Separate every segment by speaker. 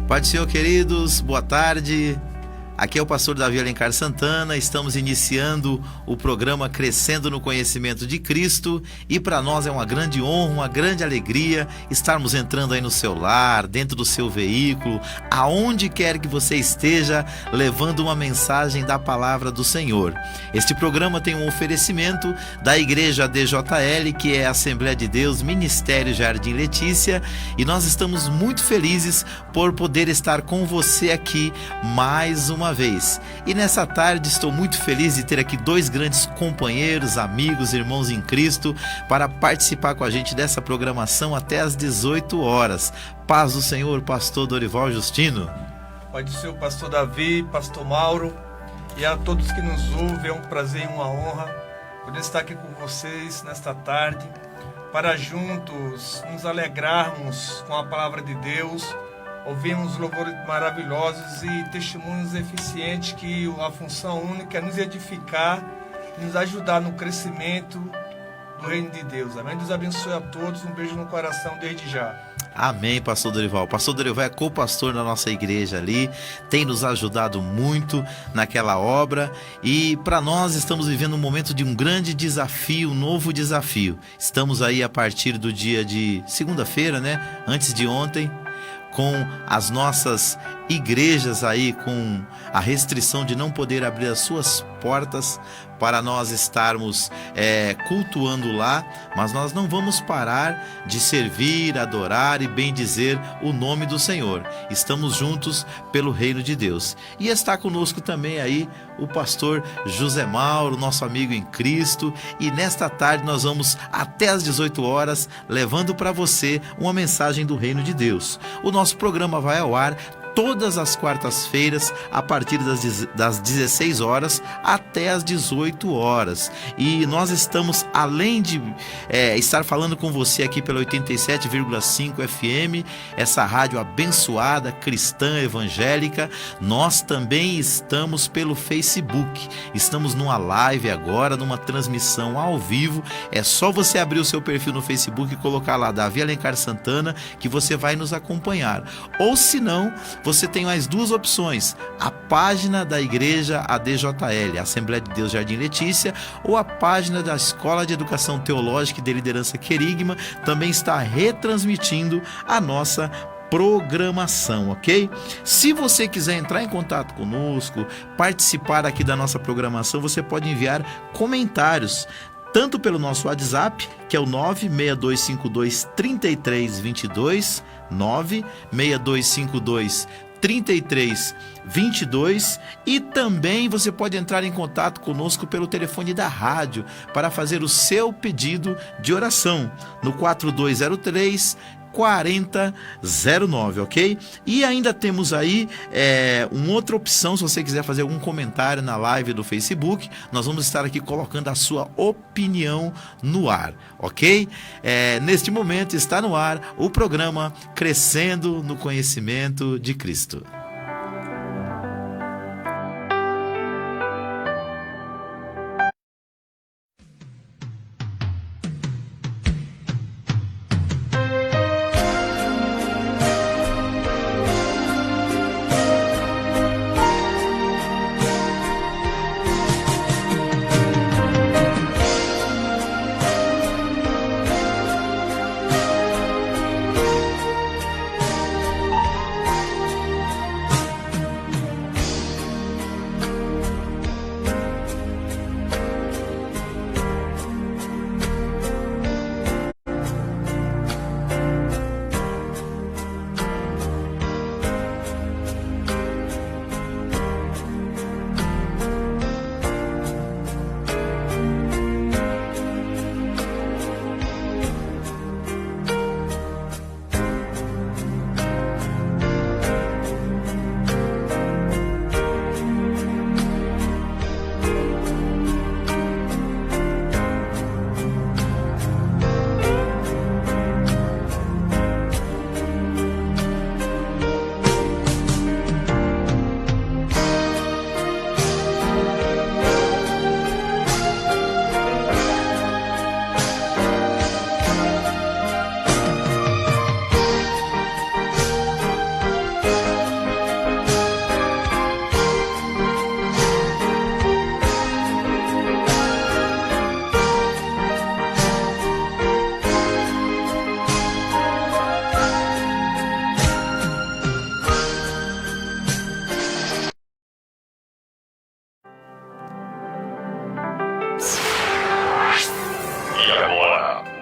Speaker 1: Pai do Senhor, queridos, boa tarde. Aqui é o pastor Davi Alencar Santana. Estamos iniciando o programa Crescendo no Conhecimento de Cristo e para nós é uma grande honra, uma grande alegria estarmos entrando aí no seu lar, dentro do seu veículo, aonde quer que você esteja, levando uma mensagem da palavra do Senhor. Este programa tem um oferecimento da Igreja DJL, que é a Assembleia de Deus, Ministério Jardim Letícia, e nós estamos muito felizes por poder estar com você aqui mais uma vez. E nessa tarde estou muito feliz de ter aqui dois grandes companheiros, amigos, irmãos em Cristo, para participar com a gente dessa programação até às 18 horas. Paz do Senhor, pastor Dorival Justino.
Speaker 2: Pode ser o pastor Davi, pastor Mauro, e a todos que nos ouvem, é um prazer e uma honra poder estar aqui com vocês nesta tarde, para juntos nos alegrarmos com a palavra de Deus, ouvimos louvores maravilhosos e testemunhos eficientes que a função única é nos edificar e nos ajudar no crescimento do reino de Deus. Amém? Deus abençoe a todos. Um beijo no coração desde já.
Speaker 1: Amém, pastor Dorival. Pastor Dorival é co-pastor da nossa igreja ali, tem nos ajudado muito naquela obra e para nós estamos vivendo um momento de um grande desafio, um novo desafio. Estamos aí a partir do dia de segunda-feira, né? Antes de ontem, com as nossas igrejas aí com a restrição de não poder abrir as suas portas para nós estarmos cultuando lá, mas nós não vamos parar de servir, adorar e bendizer o nome do Senhor. Estamos juntos pelo reino de Deus. E está conosco também aí o pastor José Mauro, nosso amigo em Cristo, e nesta tarde nós vamos até às 18 horas levando para você uma mensagem do reino de Deus. O nosso programa vai ao ar todas as quartas-feiras, a partir das 16 horas até as 18 horas. E nós estamos, além de estar falando com você aqui pela 87,5 FM, essa rádio abençoada, cristã, evangélica, nós também estamos pelo Facebook. Estamos numa live agora, numa transmissão ao vivo. É só você abrir o seu perfil no Facebook e colocar lá Davi Alencar Santana, que você vai nos acompanhar. Ou se não, você tem mais duas opções: a página da igreja ADJL, Assembleia de Deus Jardim Letícia, ou a página da Escola de Educação Teológica e de Liderança Querigma, também está retransmitindo a nossa programação, ok? Se você quiser entrar em contato conosco, participar aqui da nossa programação, você pode enviar comentários tanto pelo nosso WhatsApp, que é o 962523322, 962523322, e também você pode entrar em contato conosco pelo telefone da rádio para fazer o seu pedido de oração no 4203 4009, ok? E ainda temos aí uma outra opção, se você quiser fazer algum comentário na live do Facebook, nós vamos estar aqui colocando a sua opinião no ar, ok? Neste momento está no ar o programa Crescendo no Conhecimento de Cristo.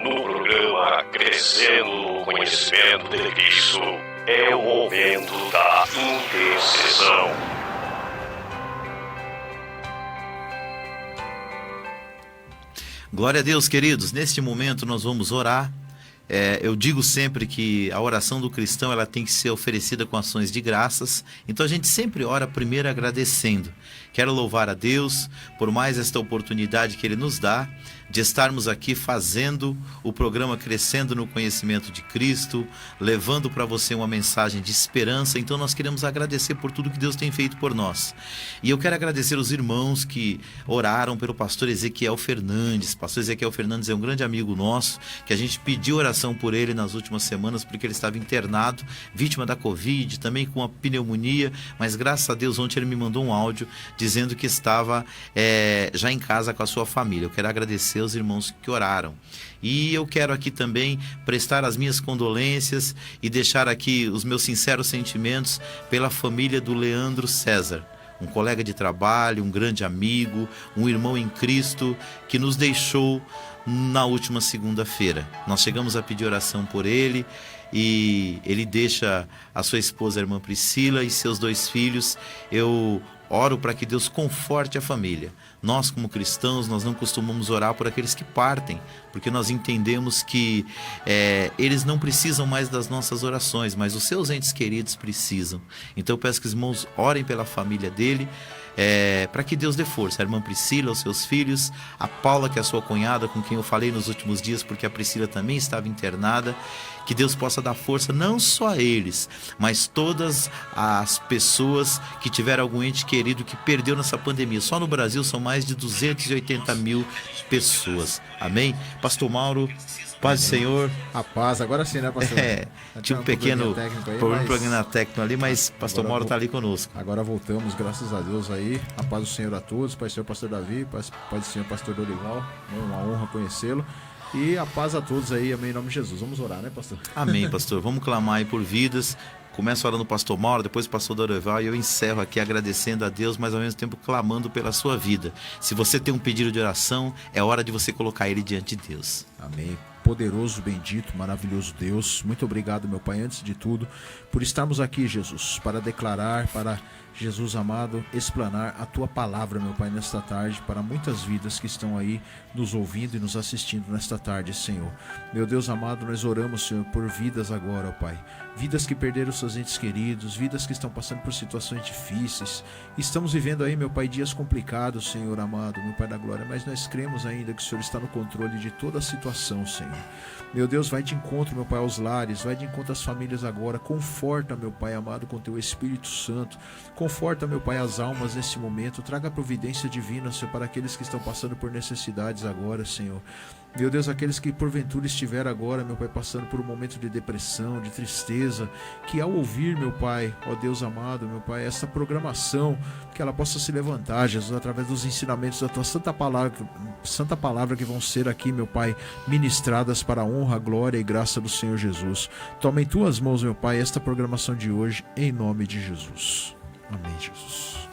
Speaker 3: no programa Crescendo no Conhecimento de Cristo. É o momento da intercessão.
Speaker 1: Glória a Deus, queridos. Neste momento nós vamos orar. Eu digo sempre que a oração do cristão ela tem que ser oferecida com ações de graças. Então a gente sempre ora primeiro agradecendo. Quero louvar a Deus por mais esta oportunidade que Ele nos dá de estarmos aqui fazendo o programa Crescendo no Conhecimento de Cristo, levando para você uma mensagem de esperança. Então nós queremos agradecer por tudo que Deus tem feito por nós. E eu quero agradecer os irmãos que oraram pelo pastor Ezequiel Fernandes. Pastor Ezequiel Fernandes é um grande amigo nosso, que a gente pediu oração por ele nas últimas semanas, porque ele estava internado, vítima da Covid, também com uma pneumonia, mas graças a Deus ontem ele me mandou um áudio dizendo que estava já em casa com a sua família. Eu quero agradecer aos irmãos que oraram. E eu quero aqui também prestar as minhas condolências e deixar aqui os meus sinceros sentimentos pela família do Leandro César, um colega de trabalho, um grande amigo, um irmão em Cristo que nos deixou na última segunda-feira. Nós chegamos a pedir oração por ele e ele deixa a sua esposa, a irmã Priscila, e seus 2 filhos. Eu oro para que Deus conforte a família. Nós, como cristãos, nós não costumamos orar por aqueles que partem, porque nós entendemos que eles não precisam mais das nossas orações, mas os seus entes queridos precisam. Então eu peço que os irmãos orem pela família dele, para que Deus dê força. A irmã Priscila, os seus filhos, a Paula, que é a sua cunhada, com quem eu falei nos últimos dias, porque a Priscila também estava internada. Que Deus possa dar força não só a eles, mas todas as pessoas que tiveram algum ente querido que perdeu nessa pandemia. Só no Brasil são mais de 280 mil pessoas. Amém? Pastor Mauro, paz do Senhor.
Speaker 4: A paz, agora sim, né, pastor?
Speaker 1: Tinha um pequeno problema técnico ali, mas pastor Mauro está ali conosco.
Speaker 4: Agora voltamos, graças a Deus aí. A paz do Senhor a todos, Pai do Senhor, pastor Davi, paz do Senhor, pastor Dorival. É uma honra conhecê-lo. E a paz a todos aí, amém, em nome de Jesus. Vamos orar, né, pastor?
Speaker 1: Amém, pastor. Vamos clamar aí por vidas. Começo orando o pastor Mauro, depois o pastor Dorival, e eu encerro aqui agradecendo a Deus, mas ao mesmo tempo clamando pela sua vida. Se você tem um pedido de oração, é hora de você colocar ele diante de Deus.
Speaker 4: Amém. Poderoso, bendito, maravilhoso Deus, muito obrigado, meu Pai, antes de tudo, por estarmos aqui, Jesus, para declarar, para, Jesus amado, explanar a Tua palavra, meu Pai, nesta tarde, para muitas vidas que estão aí nos ouvindo e nos assistindo nesta tarde, Senhor. Meu Deus amado, nós oramos, Senhor, por vidas agora, ó Pai, vidas que perderam seus entes queridos, vidas que estão passando por situações difíceis. Estamos vivendo aí, meu Pai, dias complicados, Senhor amado, meu Pai da glória, mas nós cremos ainda que o Senhor está no controle de toda a situação, Senhor. Meu Deus, vai de encontro, meu Pai, aos lares, vai de encontro às famílias agora. Conforta, meu Pai amado, com Teu Espírito Santo. Conforta, meu Pai, as almas nesse momento. Traga a providência divina, Senhor, para aqueles que estão passando por necessidades agora, Senhor. Meu Deus, aqueles que porventura estiveram agora, meu Pai, passando por um momento de depressão, de tristeza, que ao ouvir, meu Pai, ó Deus amado, meu Pai, essa programação, que ela possa se levantar, Jesus, através dos ensinamentos da Tua santa palavra que vão ser aqui, meu Pai, ministradas para a honra, glória e graça do Senhor Jesus. Toma em Tuas mãos, meu Pai, esta programação de hoje, em nome de Jesus. Amém, Jesus.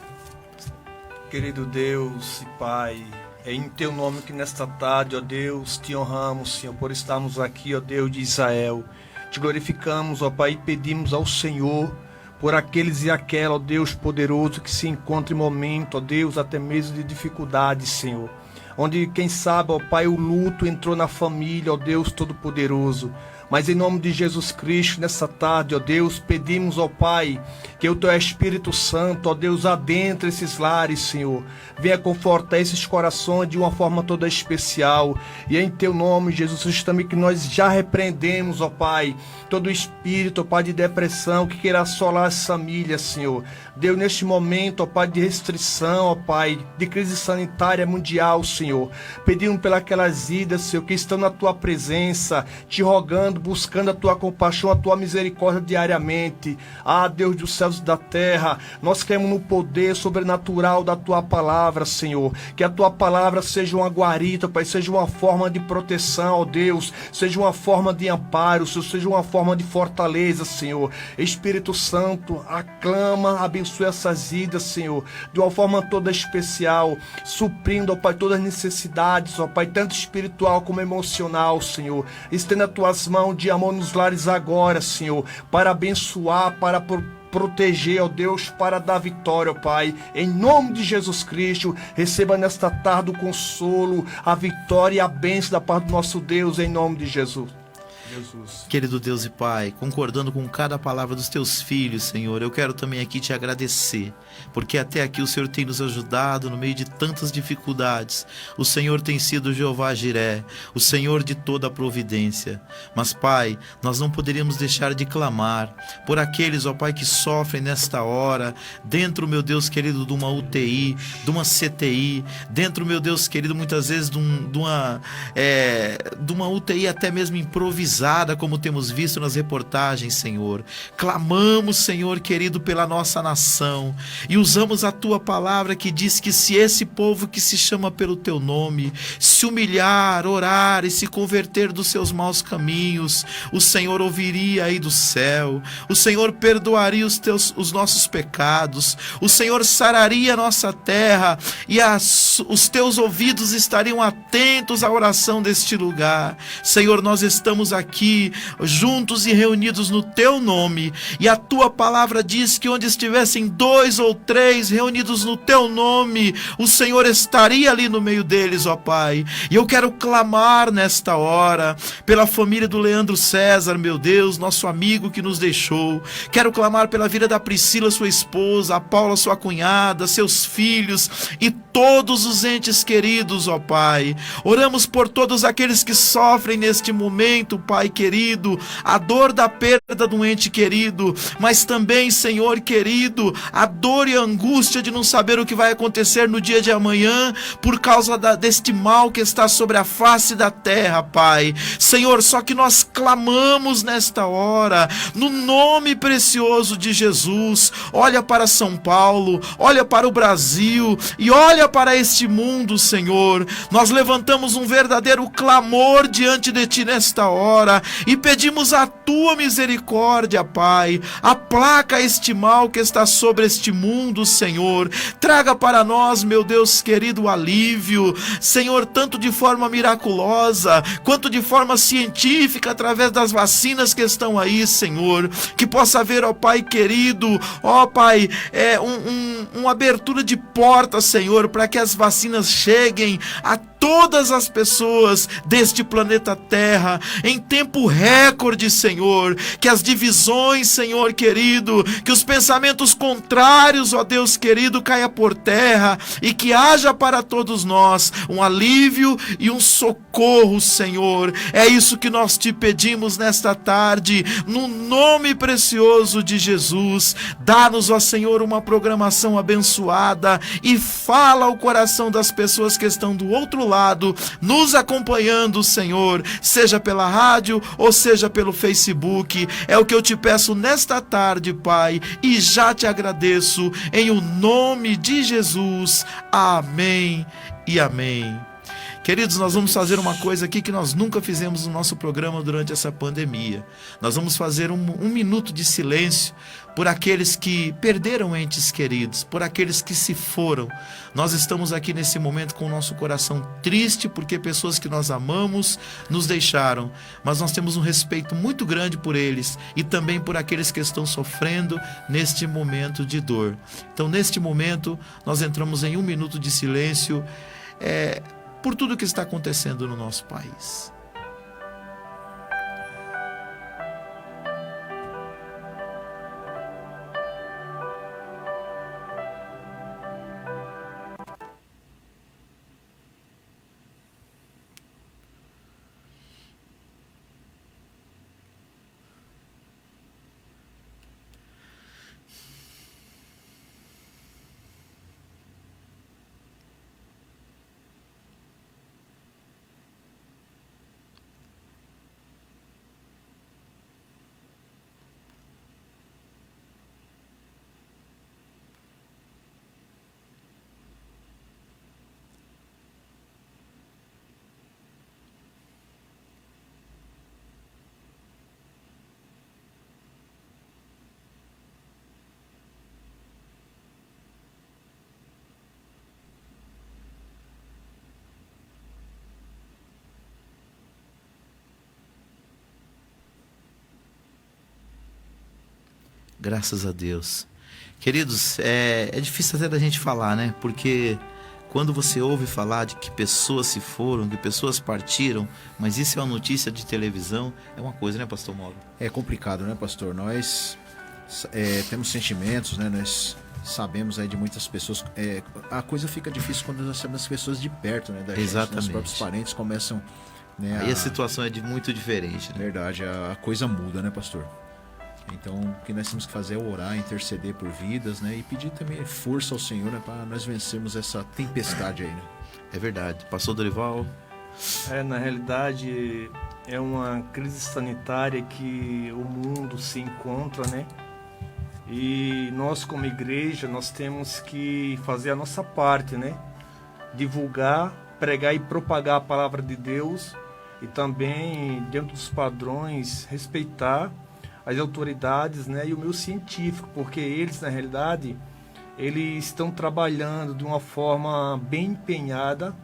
Speaker 2: Querido Deus e Pai, é em Teu nome que nesta tarde, ó Deus, Te honramos, Senhor, por estarmos aqui, ó Deus de Israel. Te glorificamos, ó Pai, e pedimos ao Senhor por aqueles e aquela, ó Deus poderoso, que se encontra em momento, ó Deus, até mesmo de dificuldade, Senhor. Onde, quem sabe, ó Pai, o luto entrou na família, ó Deus Todo-Poderoso. Mas em nome de Jesus Cristo, nessa tarde, ó Deus, pedimos, ó Pai, que o Teu Espírito Santo, ó Deus, adentre esses lares, Senhor. Venha confortar esses corações de uma forma toda especial. E em Teu nome, Jesus Cristo, também que nós já repreendemos, ó Pai, todo espírito, ó Pai, de depressão que queira assolar as famílias, Senhor. Deus, neste momento, ó Pai, de restrição, ó Pai, de crise sanitária mundial, Senhor. Pedimos pelas vidas, Senhor, que estão na Tua presença, te rogando, Amado, buscando a Tua compaixão, a Tua misericórdia diariamente. Ah, Deus dos céus e da terra, nós queremos no poder sobrenatural da Tua palavra, Senhor. Que a Tua palavra seja uma guarita, Pai, seja uma forma de proteção, ó Deus, seja uma forma de amparo, seja uma forma de fortaleza, Senhor. Espírito Santo, aclama, abençoe essas vidas, Senhor, de uma forma toda especial, suprindo, ó Pai, todas as necessidades, ó Pai, tanto espiritual como emocional, Senhor. Estenda as Tuas mãos de amor nos lares agora, Senhor, para abençoar, para proteger, ó Deus, para dar vitória, ó Pai. Em nome de Jesus Cristo, receba nesta tarde o consolo, a vitória e a bênção da parte do nosso Deus, em nome de Jesus.
Speaker 1: Querido Deus e Pai, concordando com cada palavra dos Teus filhos, Senhor, eu quero também aqui Te agradecer, porque até aqui o Senhor tem nos ajudado no meio de tantas dificuldades. O Senhor tem sido Jeová Jiré, o Senhor de toda a providência. Mas, Pai, nós não poderíamos deixar de clamar por aqueles, ó Pai, que sofrem nesta hora, dentro, meu Deus querido, de uma UTI, de uma CTI, dentro, meu Deus querido, muitas vezes de uma UTI até mesmo improvisada, como temos visto nas reportagens, Senhor. Clamamos, Senhor querido, pela nossa nação e usamos a Tua palavra que diz que se esse povo que se chama pelo Teu nome se humilhar, orar e se converter dos seus maus caminhos, o Senhor ouviria aí do céu, o Senhor perdoaria os nossos pecados, o Senhor sararia a nossa terra e os Teus ouvidos estariam atentos à oração deste lugar. Senhor, nós estamos aqui juntos e reunidos no Teu nome, e a Tua palavra diz que onde estivessem 2 ou 3 reunidos no Teu nome, o Senhor estaria ali no meio deles, ó Pai. E eu quero clamar nesta hora pela família do Leandro César, meu Deus, nosso amigo que nos deixou. Quero clamar pela vida da Priscila, sua esposa, a Paula, sua cunhada, seus filhos e todos os entes queridos, ó Pai. Oramos por todos aqueles que sofrem neste momento, Pai querido, a dor da perda de um ente querido, mas também, Senhor querido, a dor e a angústia de não saber o que vai acontecer no dia de amanhã por causa deste mal que está sobre a face da terra, Pai. Senhor, só que nós clamamos nesta hora, no nome precioso de Jesus. Olha para São Paulo, olha para o Brasil e olha para este mundo, Senhor. Nós levantamos um verdadeiro clamor diante de Ti nesta hora e pedimos a Tua misericórdia, Pai. Aplaca este mal que está sobre este mundo, Senhor. Traga para nós, meu Deus querido, alívio, Senhor, tanto de forma miraculosa quanto de forma científica, através das vacinas que estão aí, Senhor. Que possa haver, ó Pai querido, ó Pai, uma abertura de porta, Senhor, para que as vacinas cheguem a todas as pessoas deste planeta Terra em tempo recorde, Senhor. Que as divisões, Senhor querido, que os pensamentos contrários, ó Deus querido, caia por terra e que haja para todos nós um alívio e um socorro, Senhor. É isso que nós Te pedimos nesta tarde, no nome precioso de Jesus. Dá-nos, ó Senhor, uma programação abençoada e fala ao coração das pessoas que estão do outro lado, nos acompanhando, Senhor, seja pela rádio ou seja pelo Facebook. É o que eu Te peço nesta tarde, Pai, e já Te agradeço em o nome de Jesus. Amém e amém. Queridos, nós vamos fazer uma coisa aqui que nós nunca fizemos no nosso programa durante essa pandemia. Nós vamos fazer um minuto de silêncio por aqueles que perderam entes queridos, por aqueles que se foram. Nós estamos aqui nesse momento com o nosso coração triste porque pessoas que nós amamos nos deixaram, mas nós temos um respeito muito grande por eles e também por aqueles que estão sofrendo neste momento de dor. Então, neste momento, nós entramos em um minuto de silêncio por tudo que está acontecendo no nosso país. Graças a Deus. Queridos, é difícil até da gente falar, né? Porque quando você ouve falar de que pessoas se foram, que pessoas partiram, mas isso é uma notícia de televisão, é uma coisa, né, pastor Mauro?
Speaker 4: É complicado, né, pastor? Nós temos sentimentos, né? Nós sabemos aí de muitas pessoas. A coisa fica difícil quando nós sabemos as pessoas de perto, né? Da gente,
Speaker 1: Exatamente.
Speaker 4: Nossos próprios parentes começam... Né,
Speaker 1: Aí a situação é muito diferente, né?
Speaker 4: Verdade, a coisa muda, né, pastor? Então, o que nós temos que fazer é orar, interceder por vidas, né? E pedir também força ao Senhor, né, para nós vencermos essa tempestade aí, né?
Speaker 1: É verdade. Pastor Dorival?
Speaker 2: Na realidade, é uma crise sanitária que o mundo se encontra, né? E nós, como igreja, nós temos que fazer a nossa parte, né? Divulgar, pregar e propagar a palavra de Deus e também, dentro dos padrões, respeitar as autoridades, né, e o meio científico, porque eles, na realidade, eles estão trabalhando de uma forma bem empenhada,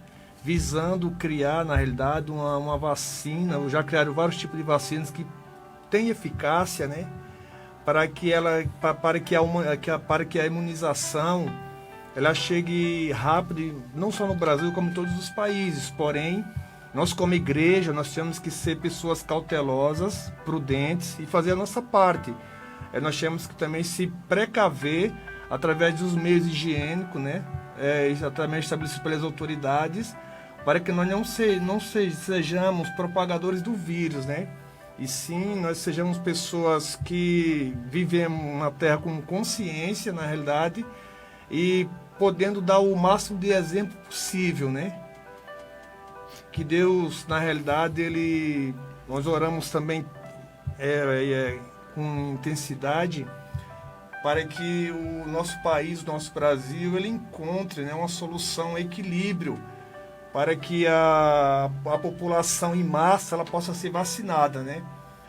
Speaker 2: visando criar, na realidade, uma vacina. Já criaram vários tipos de vacinas que têm eficácia, né, para que a imunização ela chegue rápido, não só no Brasil, como em todos os países. Porém, nós, como igreja, nós temos que ser pessoas cautelosas, prudentes e fazer a nossa parte. Nós temos que também se precaver através dos meios higiênicos, né? Exatamente estabelecidos pelas autoridades, para que nós não sejamos propagadores do vírus, né? E sim, nós sejamos pessoas que vivemos na Terra com consciência, na realidade, e podendo dar o máximo de exemplo possível, né? Que Deus, na realidade, nós oramos também com intensidade para que o nosso país, o nosso Brasil, ele encontre, né, uma solução, um equilíbrio, para que a população em massa ela possa ser vacinada, né?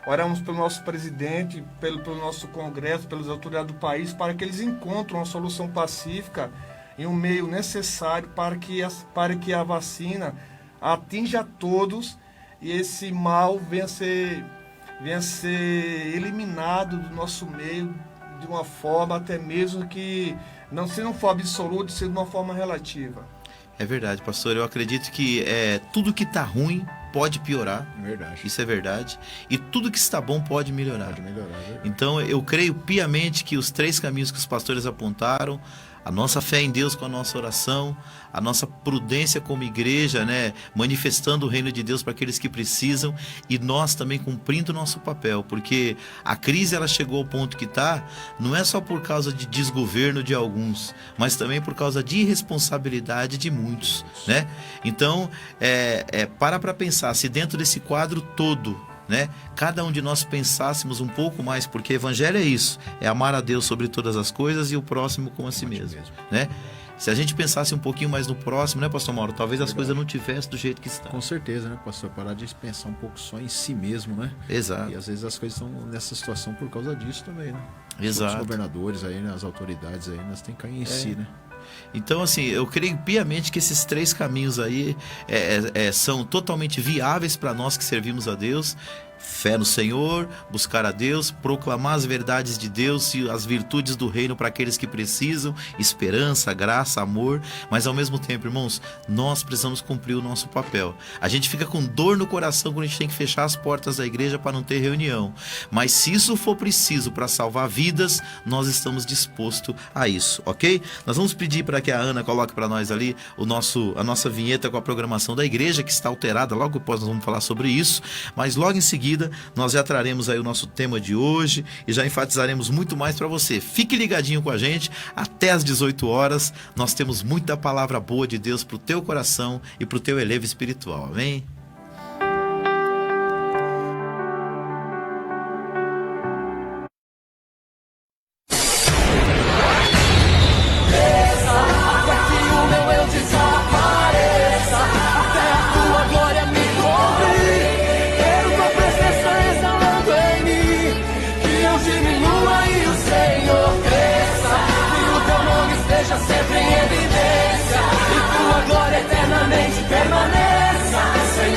Speaker 2: Oramos pelo nosso presidente, pelo nosso Congresso, pelas autoridades do país, para que eles encontrem uma solução pacífica e um meio necessário para que a vacina atinja a todos e esse mal venha ser eliminado do nosso meio de uma forma até mesmo que, se não for absoluto, seja de uma forma relativa.
Speaker 1: É verdade, pastor. Eu acredito que tudo que está ruim pode piorar.
Speaker 4: É verdade.
Speaker 1: Isso é verdade. E tudo que está bom pode melhorar.
Speaker 4: Pode melhorar, é verdade.
Speaker 1: Então, eu creio piamente que os 3 caminhos que os pastores apontaram, a nossa fé em Deus com a nossa oração, a nossa prudência como igreja, né, manifestando o reino de Deus para aqueles que precisam, e nós também cumprindo o nosso papel, porque a crise ela chegou ao ponto que está, não é só por causa de desgoverno de alguns, mas também por causa de irresponsabilidade de muitos, né? Então, para pensar, se dentro desse quadro todo, né, cada um de nós pensássemos um pouco mais, porque evangelho é isso, é amar a Deus sobre todas as coisas e o próximo como a si mesmo, né? Se a gente pensasse um pouquinho mais no próximo, né, pastor Mauro, talvez as coisas não tivessem do jeito que estão.
Speaker 4: Com certeza, né, pastor? Parar de pensar um pouco só em si mesmo, né?
Speaker 1: Exato.
Speaker 4: E às vezes as coisas estão nessa situação por causa disso também, né?
Speaker 1: Exato.
Speaker 4: Os governadores aí, né, as autoridades aí, nós temos que cair em si, né?
Speaker 1: Então, assim, eu creio piamente que esses 3 caminhos aí são totalmente viáveis para nós que servimos a Deus. Fé no Senhor, buscar a Deus, proclamar as verdades de Deus e as virtudes do reino para aqueles que precisam, esperança, graça, amor, mas ao mesmo tempo, irmãos, nós precisamos cumprir o nosso papel. A gente fica com dor no coração quando a gente tem que fechar as portas da igreja para não ter reunião, mas se isso for preciso para salvar vidas, nós estamos dispostos a isso, ok? Nós vamos pedir para que a Ana coloque para nós ali a nossa vinheta com a programação da igreja, que está alterada, logo depois nós vamos falar sobre isso, mas logo em seguida nós já traremos aí o nosso tema de hoje e já enfatizaremos muito mais para você. Fique ligadinho com a gente até às 18 horas. Nós temos muita palavra boa de Deus para o teu coração e para o teu elevo espiritual. Amém?
Speaker 5: Sempre em evidência, e tua glória eternamente permaneça, Senhor.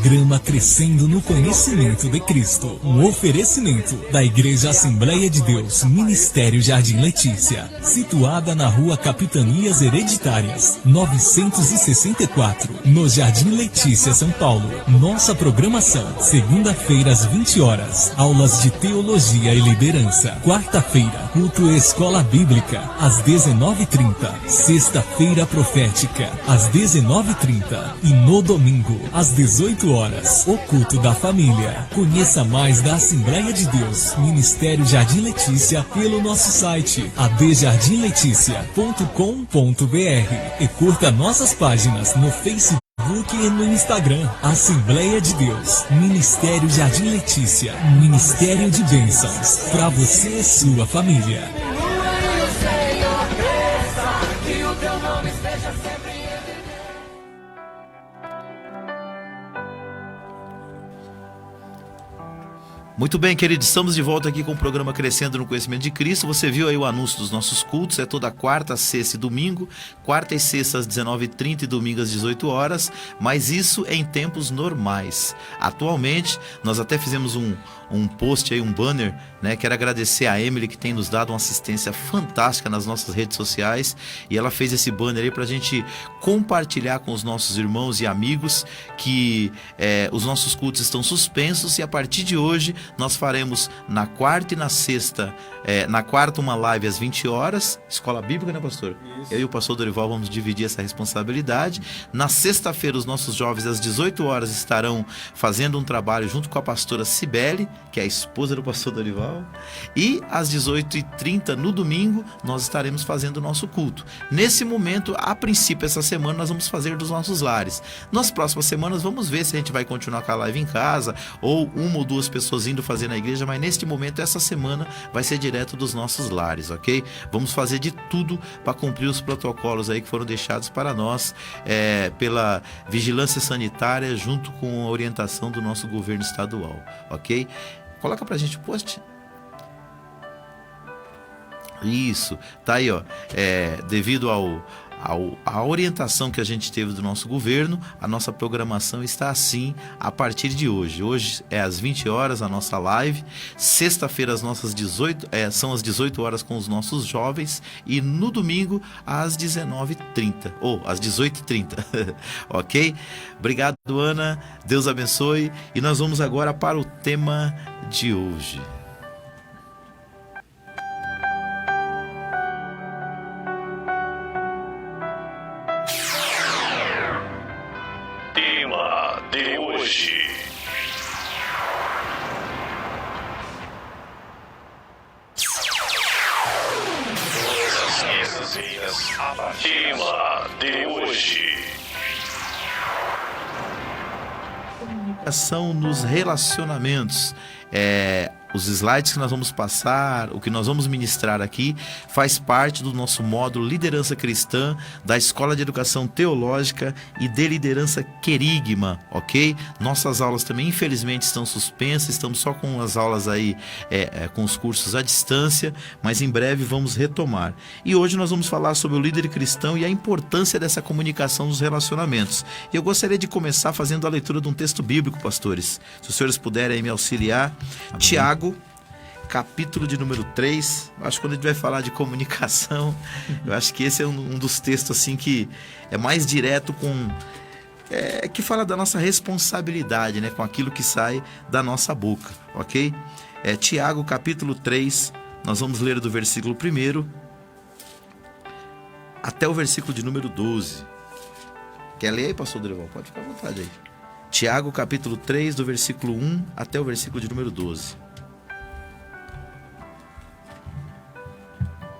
Speaker 5: Programa Crescendo no Conhecimento de Cristo. Um oferecimento da Igreja Assembleia de Deus, Ministério Jardim Letícia, situada na Rua Capitanias Hereditárias, 964, no Jardim Letícia, São Paulo. Nossa programação: segunda-feira às 20 horas, aulas de teologia e liderança. Quarta-feira, culto Escola Bíblica, às 19h30. Sexta-feira profética, às 19h30. E no domingo, às 18 horas, o culto da família. Conheça mais da Assembleia de Deus, Ministério Jardim Letícia, pelo nosso site adjardimleticia.com.br e curta nossas páginas no Facebook e no Instagram. Assembleia de Deus, Ministério Jardim Letícia, Ministério de Bênçãos para você e sua família.
Speaker 1: Muito bem, queridos, estamos de volta aqui com o programa Crescendo no Conhecimento de Cristo. Você viu aí o anúncio dos nossos cultos, é toda quarta, sexta e domingo, quarta e sexta às 19h30 e domingo às 18 horas, mas isso é em tempos normais. Atualmente, nós até fizemos um post aí, um banner, né? Quero agradecer a Emily, que tem nos dado uma assistência fantástica nas nossas redes sociais, e ela fez esse banner aí pra gente compartilhar com os nossos irmãos e amigos que os nossos cultos estão suspensos, e a partir de hoje nós faremos na quarta e na sexta, na quarta uma live às 20 horas, Escola Bíblica, né, pastor? Isso. Eu e o pastor Dorival vamos dividir essa responsabilidade. Na sexta-feira os nossos jovens às 18 horas estarão fazendo um trabalho junto com a pastora Cibele, que é a esposa do pastor Dorival, e às 18h30 no domingo nós estaremos fazendo o nosso culto. Nesse momento, a princípio, essa semana nós vamos fazer dos nossos lares. Nas próximas semanas vamos ver se a gente vai continuar com a live em casa, ou uma ou duas pessoas indo fazer na igreja, mas neste momento, essa semana vai ser direto dos nossos lares, ok? Vamos fazer de tudo para cumprir os protocolos aí que foram deixados para nós pela vigilância sanitária, junto com a orientação do nosso governo estadual, ok? Coloca pra gente o post. Isso, tá aí, ó. Devido a orientação que a gente teve do nosso governo, a nossa programação está assim a partir de hoje. Hoje é às 20 horas a nossa live. Sexta-feira são às 18 horas com os nossos jovens, e no domingo às 19h30 ou às 18h30. Ok? Obrigado, Ana. Deus abençoe. E nós vamos agora para o tema de hoje.
Speaker 3: De hoje. Tema de hoje.
Speaker 1: Comunicação nos relacionamentos. Os slides que nós vamos passar, o que nós vamos ministrar aqui, faz parte do nosso módulo Liderança Cristã, da Escola de Educação Teológica e de Liderança Querigma, ok? Nossas aulas também, infelizmente, estão suspensas, estamos só com as aulas aí, com os cursos à distância, mas em breve vamos retomar. E hoje nós vamos falar sobre o líder cristão e a importância dessa comunicação nos relacionamentos. E eu gostaria de começar fazendo a leitura de um texto bíblico, pastores. Se os senhores puderem aí me auxiliar. Amém. Tiago, capítulo de número 3, acho que quando a gente vai falar de comunicação, eu acho que esse é um dos textos assim que é mais direto que fala da nossa responsabilidade, né, com aquilo que sai da nossa boca, ok? Tiago, capítulo 3, nós vamos ler do versículo 1 até o versículo de número 12. Quer ler aí, pastor Dorival? Pode ficar à vontade aí. Tiago, capítulo 3, do versículo 1 até o versículo de número 12.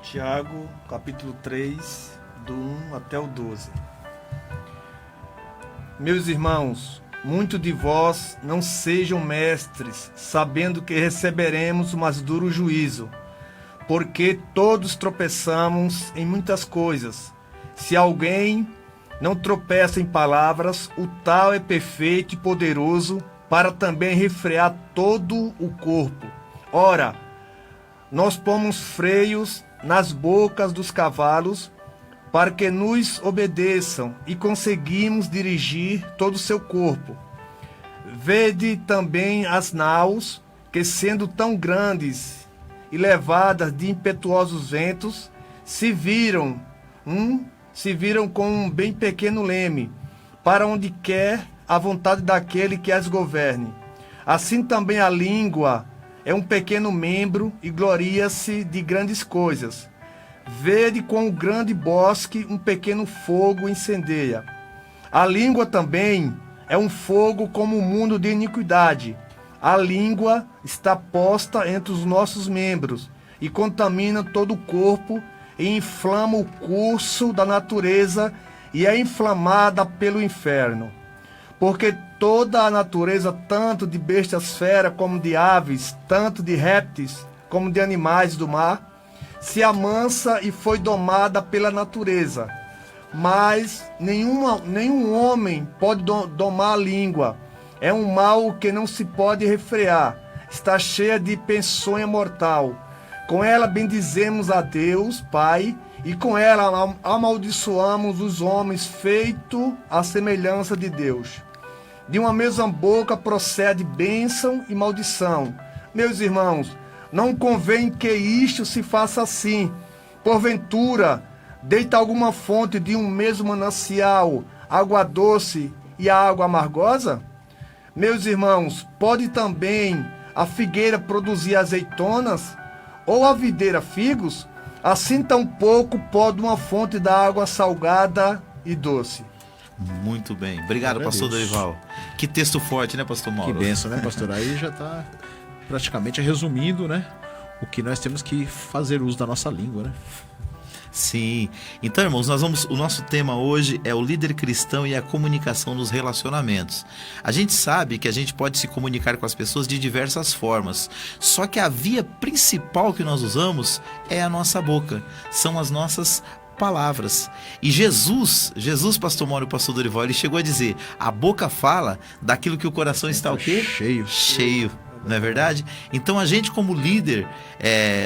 Speaker 2: Tiago, capítulo 3, do 1 até o 12. Meus irmãos, muito de vós não sejam mestres, sabendo que receberemos o mais duro juízo, porque todos tropeçamos em muitas coisas. Se alguém não tropeça em palavras, o tal é perfeito e poderoso para também refrear todo o corpo. Ora, nós pomos freios nas bocas dos cavalos para que nos obedeçam, e conseguimos dirigir todo o seu corpo. Vede também as naus, que sendo tão grandes e levadas de impetuosos ventos, se viram com um bem pequeno leme, para onde quer a vontade daquele que as governe. Assim também a língua é um pequeno membro e gloria-se de grandes coisas. Vede com um grande bosque um pequeno fogo incendeia. A língua também é um fogo como um mundo de iniquidade. A língua está posta entre os nossos membros e contamina todo o corpo e inflama o curso da natureza e é inflamada pelo inferno. Porque toda a natureza, tanto de bestas feras como de aves, tanto de répteis como de animais do mar, se amansa e foi domada pela natureza. Mas nenhum homem pode domar a língua. É um mal que não se pode refrear. Está cheia de peçonha mortal. Com ela bendizemos a Deus, Pai, e com ela amaldiçoamos os homens feito à semelhança de Deus. De uma mesma boca procede bênção e maldição. Meus irmãos, não convém que isto se faça assim. Porventura, deita alguma fonte de um mesmo manancial, água doce e a água amargosa? Meus irmãos, pode também a figueira produzir azeitonas, ou a videira figos? Assim tampouco pode uma fonte da água salgada e doce.
Speaker 1: Muito bem. Obrigado, pastor Dorival. Que texto forte, né, pastor Mauro?
Speaker 4: Que bênção, né, pastor? Aí já está praticamente resumindo, né, o que nós temos que fazer uso da nossa língua, né?
Speaker 1: Sim. Então, irmãos, o nosso tema hoje é o líder cristão e a comunicação nos relacionamentos. A gente sabe que a gente pode se comunicar com as pessoas de diversas formas, só que a via principal que nós usamos é a nossa boca, são as nossas palavras. E Jesus, pastor Mauro e pastor Dorival, ele chegou a dizer: a boca fala daquilo que o coração está o quê? Cheio. Não é verdade? Então a gente como líder,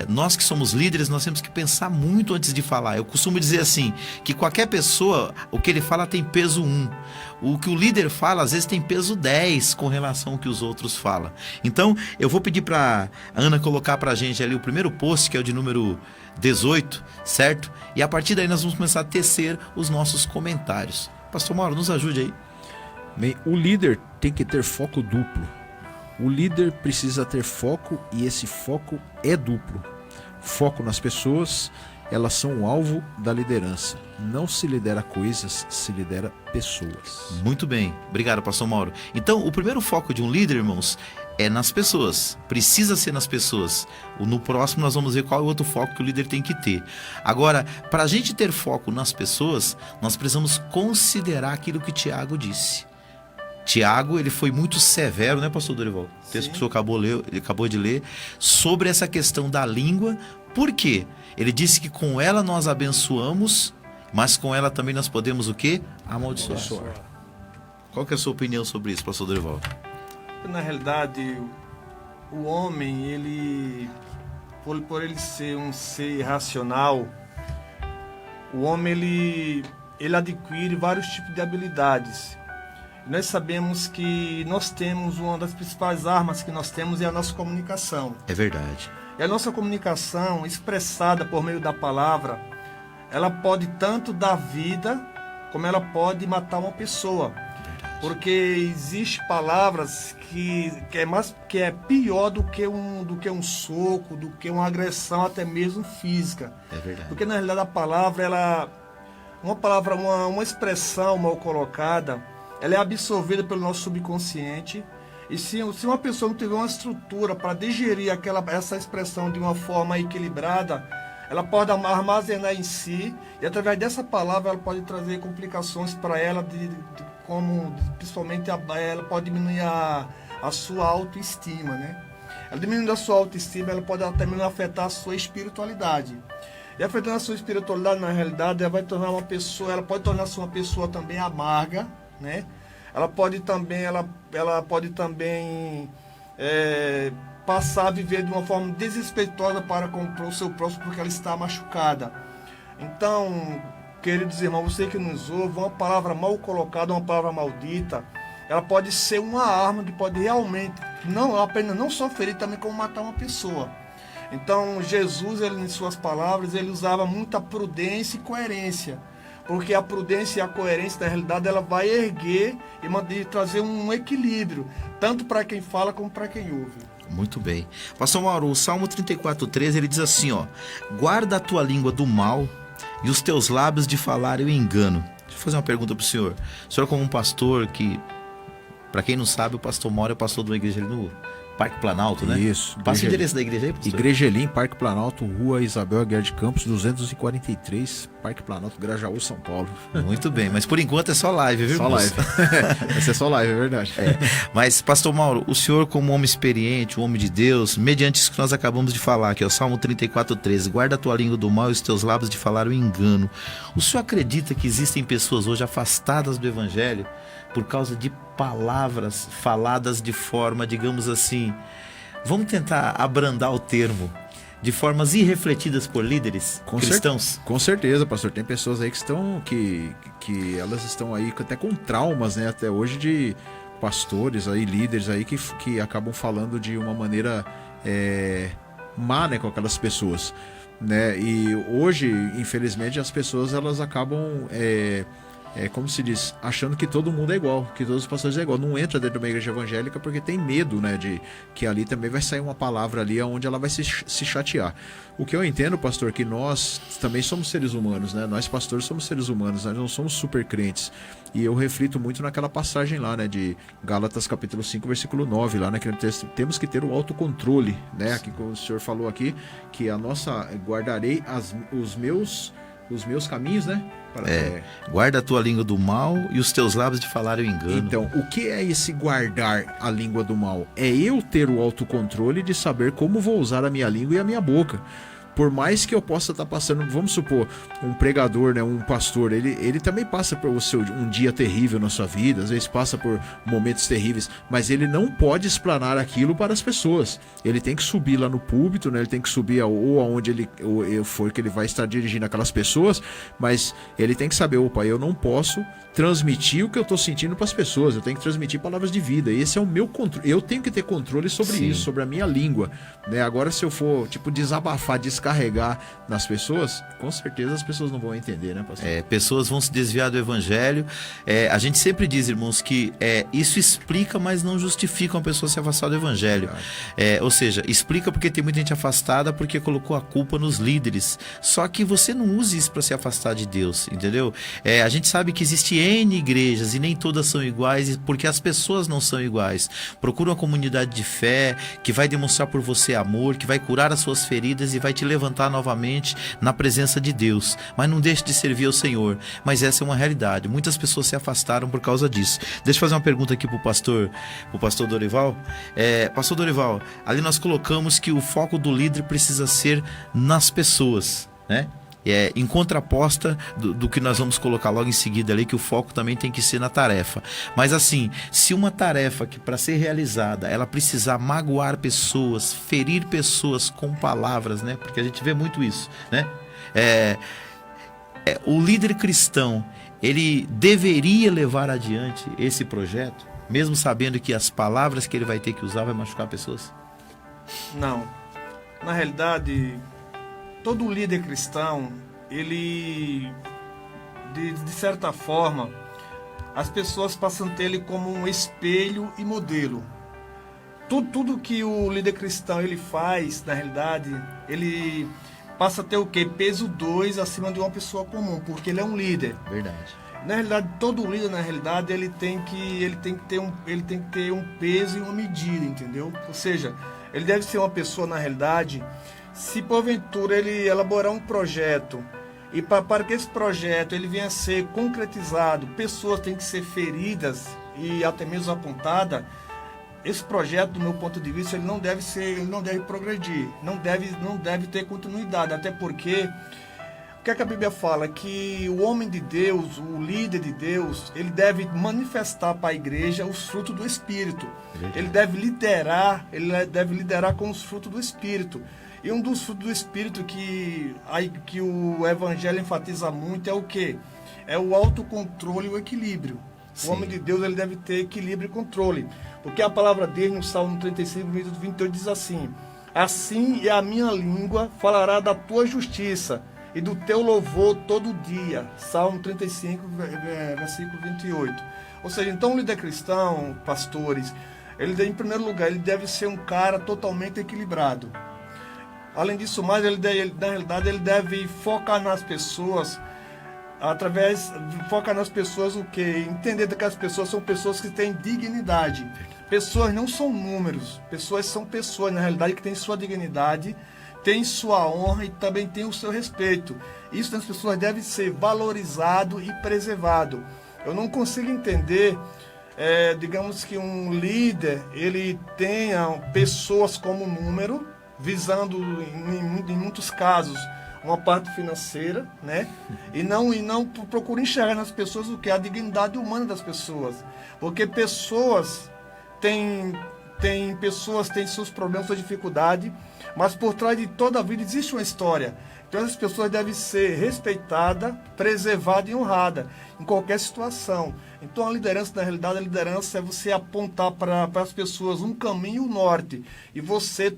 Speaker 1: nós que somos líderes, nós temos que pensar muito antes de falar. Eu costumo dizer assim, que qualquer pessoa, o que ele fala tem peso 1. O que o líder fala, às vezes tem peso 10 com relação ao que os outros falam. Então eu vou pedir para a Ana colocar para a gente ali o primeiro post, que é o de número 18, certo? E a partir daí nós vamos começar a tecer os nossos comentários. Pastor Mauro, nos ajude aí.
Speaker 4: Bem, o líder tem que ter foco duplo. O líder precisa ter foco e esse foco é duplo. Foco nas pessoas, elas são o alvo da liderança. Não se lidera coisas, se lidera pessoas.
Speaker 1: Muito bem, obrigado, pastor Mauro. Então, o primeiro foco de um líder, irmãos, é nas pessoas. Precisa ser nas pessoas. No próximo nós vamos ver qual é o outro foco que o líder tem que ter. Agora, para a gente ter foco nas pessoas, nós precisamos considerar aquilo que Tiago disse. Tiago, ele foi muito severo, né, pastor Dorival? O texto que o senhor acabou de ler, sobre essa questão da língua. Por quê? Ele disse que com ela nós abençoamos, mas com ela também nós podemos o quê? Amaldiçoar. Qual que é a sua opinião sobre isso, pastor Dorival?
Speaker 2: Na realidade, o homem, ele, por ele ser um ser racional, o homem, ele adquire vários tipos de habilidades. Nós sabemos que nós temos uma das principais armas que nós temos é a nossa comunicação.
Speaker 1: É verdade.
Speaker 2: E a nossa comunicação, expressada por meio da palavra, ela pode tanto dar vida, como ela pode matar uma pessoa.
Speaker 1: Verdade.
Speaker 2: Porque existem palavras que é pior do que um soco, do que uma agressão até mesmo física.
Speaker 1: É verdade.
Speaker 2: Porque na realidade a palavra, uma expressão mal colocada, ela é absorvida pelo nosso subconsciente. E se uma pessoa não tiver uma estrutura para digerir essa expressão de uma forma equilibrada, ela pode armazenar em si, e através dessa palavra ela pode trazer complicações para ela, como principalmente ela pode diminuir a sua autoestima, né? Ela diminuindo a sua autoestima, ela pode até mesmo afetar a sua espiritualidade. E afetando a sua espiritualidade, na realidade, ela pode tornar-se uma pessoa também amarga, né? Ela pode também passar a viver de uma forma desrespeitosa para com o seu próximo, porque ela está machucada. Então, queridos irmãos, você que nos ouve, uma palavra mal colocada, uma palavra maldita, ela pode ser uma arma que pode realmente, não só ferir, também como matar uma pessoa. Então, Jesus, ele, em suas palavras, ele usava muita prudência e coerência. Porque a prudência e a coerência, na realidade, ela vai erguer e trazer um equilíbrio, tanto para quem fala como para quem ouve.
Speaker 1: Muito bem. Pastor Mauro, o Salmo 34:13, ele diz assim, ó: guarda a tua língua do mal e os teus lábios de falar o engano. Deixa eu fazer uma pergunta para o senhor. O senhor, como um pastor que, para quem não sabe, o pastor Mauro é pastor de uma igreja ali no Parque Planalto, né?
Speaker 4: Isso.
Speaker 1: Passa o endereço da igreja aí, pastor.
Speaker 4: Igreja Elim, Parque Planalto, Rua Isabel Aguiar de Campos, 243, Parque Planalto, Grajaú, São Paulo.
Speaker 1: Muito bem, mas por enquanto é só live, viu?
Speaker 4: Só live. Vai ser só live, é verdade.
Speaker 1: Mas, pastor Mauro, o senhor, como um homem experiente, um homem de Deus, mediante isso que nós acabamos de falar, que é o Salmo 34:13, guarda a tua língua do mal e os teus lábios de falar o engano. O senhor acredita que existem pessoas hoje afastadas do evangelho por causa de palavras faladas de forma, digamos assim, vamos tentar abrandar o termo, de formas irrefletidas por líderes cristãos?
Speaker 4: Com certeza, pastor. Tem pessoas aí que elas estão aí até com traumas, né, até hoje, de pastores aí, líderes aí que acabam falando de uma maneira má, né, com aquelas pessoas, né? E hoje, infelizmente, as pessoas elas acabam como se diz, achando que todo mundo é igual, que todos os pastores é igual. Não entra dentro de uma igreja evangélica porque tem medo, né, de que ali também vai sair uma palavra ali onde ela vai se chatear. O que eu entendo, pastor, que nós também somos seres humanos, né? Nós pastores somos seres humanos, nós não somos super crentes. E eu reflito muito naquela passagem lá, né, de Gálatas capítulo 5, versículo 9, lá naquele texto, temos que ter o autocontrole, né? Aqui como o senhor falou aqui, que guardarei os meus caminhos, né?
Speaker 1: Guarda a tua língua do mal e os teus lábios de falar o engano.
Speaker 4: Então, o que é esse guardar a língua do mal? É eu ter o autocontrole de saber como vou usar a minha língua e a minha boca. Por mais que eu possa estar passando, vamos supor, um pregador, né, um pastor, ele também passa por um dia terrível na sua vida, às vezes passa por momentos terríveis, mas ele não pode explanar aquilo para as pessoas. Ele tem que subir lá no púlpito, né, ele tem que subir ou aonde ele for que ele vai estar dirigindo aquelas pessoas, mas ele tem que saber, opa, eu não posso transmitir o que eu estou sentindo para as pessoas, eu tenho que transmitir palavras de vida. Esse é o meu controle, eu tenho que ter controle sobre isso, sobre a minha língua, né? Agora, se eu for, desabafar, descarregar nas pessoas, com certeza as pessoas não vão entender, né, pastor?
Speaker 1: Pessoas vão se desviar do evangelho. A gente sempre diz, irmãos, que isso explica, mas não justifica uma pessoa se afastar do evangelho. Ou seja, explica porque tem muita gente afastada porque colocou a culpa nos líderes. Só que você não use isso para se afastar de Deus, entendeu? A gente sabe que existe N igrejas e nem todas são iguais, porque as pessoas não são iguais. Procura uma comunidade de fé que vai demonstrar por você amor, que vai curar as suas feridas e vai te levantar novamente na presença de Deus. Mas não deixe de servir ao Senhor. Mas essa é uma realidade. Muitas pessoas se afastaram por causa disso. Deixa eu fazer uma pergunta aqui pro pastor Dorival. Pastor Dorival, ali nós colocamos que o foco do líder precisa ser nas pessoas, né? Em contraposta do que nós vamos colocar logo em seguida ali, que o foco também tem que ser na tarefa. Mas assim, se uma tarefa que para ser realizada, ela precisar magoar pessoas, ferir pessoas com palavras, né? Porque a gente vê muito isso, né? O líder cristão, ele deveria levar adiante esse projeto, mesmo sabendo que as palavras que ele vai ter que usar vai machucar pessoas?
Speaker 2: Não. Na realidade, todo líder cristão, ele, de certa forma, as pessoas passam a ter ele como um espelho e modelo. Tudo que o líder cristão ele faz, na realidade, ele passa a ter o quê? Peso 2 acima de uma pessoa comum, porque ele é um líder.
Speaker 1: Verdade.
Speaker 2: Na realidade, todo líder, na realidade, ele tem que ter um peso e uma medida, entendeu? Ou seja, ele deve ser uma pessoa, na realidade, se porventura ele elaborar um projeto e para que esse projeto ele venha a ser concretizado, pessoas têm que ser feridas e até mesmo apontadas, esse projeto, do meu ponto de vista, ele não deve progredir, não deve ter continuidade, até porque o que é que a Bíblia fala? Que o homem de Deus, o líder de Deus, ele deve manifestar para a igreja os frutos do Espírito. Ele deve liderar com os frutos do Espírito. E um dos frutos do Espírito que o Evangelho enfatiza muito é o quê? É o autocontrole e o equilíbrio. O homem de Deus ele deve ter equilíbrio e controle. Porque a palavra dele no Salmo 35, 28 diz assim: assim a minha língua falará da tua justiça e do teu louvor todo dia. Salmo 35, versículo 28. Ou seja, então o líder cristão, pastores, ele em primeiro lugar, ele deve ser um cara totalmente equilibrado. Além disso mais, na realidade, ele deve focar nas pessoas, focar nas pessoas o quê? Entender que as pessoas são pessoas que têm dignidade. Pessoas não são números, pessoas são pessoas, na realidade, que têm sua dignidade, têm sua honra e também têm o seu respeito. Isso das pessoas deve ser valorizado e preservado. Eu não consigo entender, digamos que um líder, ele tenha pessoas como número, visando em muitos casos uma parte financeira, né? E não procura enxergar nas pessoas o que é a dignidade humana das pessoas, porque pessoas têm seus problemas, sua dificuldade, mas por trás de toda a vida existe uma história. Então essas pessoas devem ser respeitadas, preservadas e honradas em qualquer situação. Então a liderança, na realidade, a liderança é você apontar para as pessoas um caminho norte e você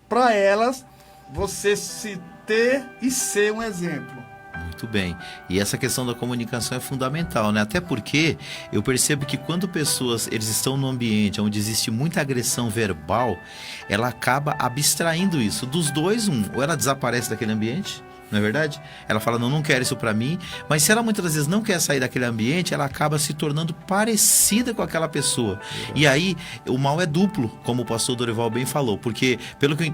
Speaker 2: para elas, você se ter e ser um exemplo.
Speaker 1: Muito bem. E essa questão da comunicação é fundamental, né? Até porque eu percebo que quando eles estão num ambiente onde existe muita agressão verbal, ela acaba abstraindo isso. Dos dois, ou ela desaparece daquele ambiente, não é verdade? Ela fala, não quero isso pra mim. Mas se ela muitas vezes não quer sair daquele ambiente, ela acaba se tornando parecida com aquela pessoa. E aí, o mal é duplo, como o pastor Dorival bem falou. Porque, pelo que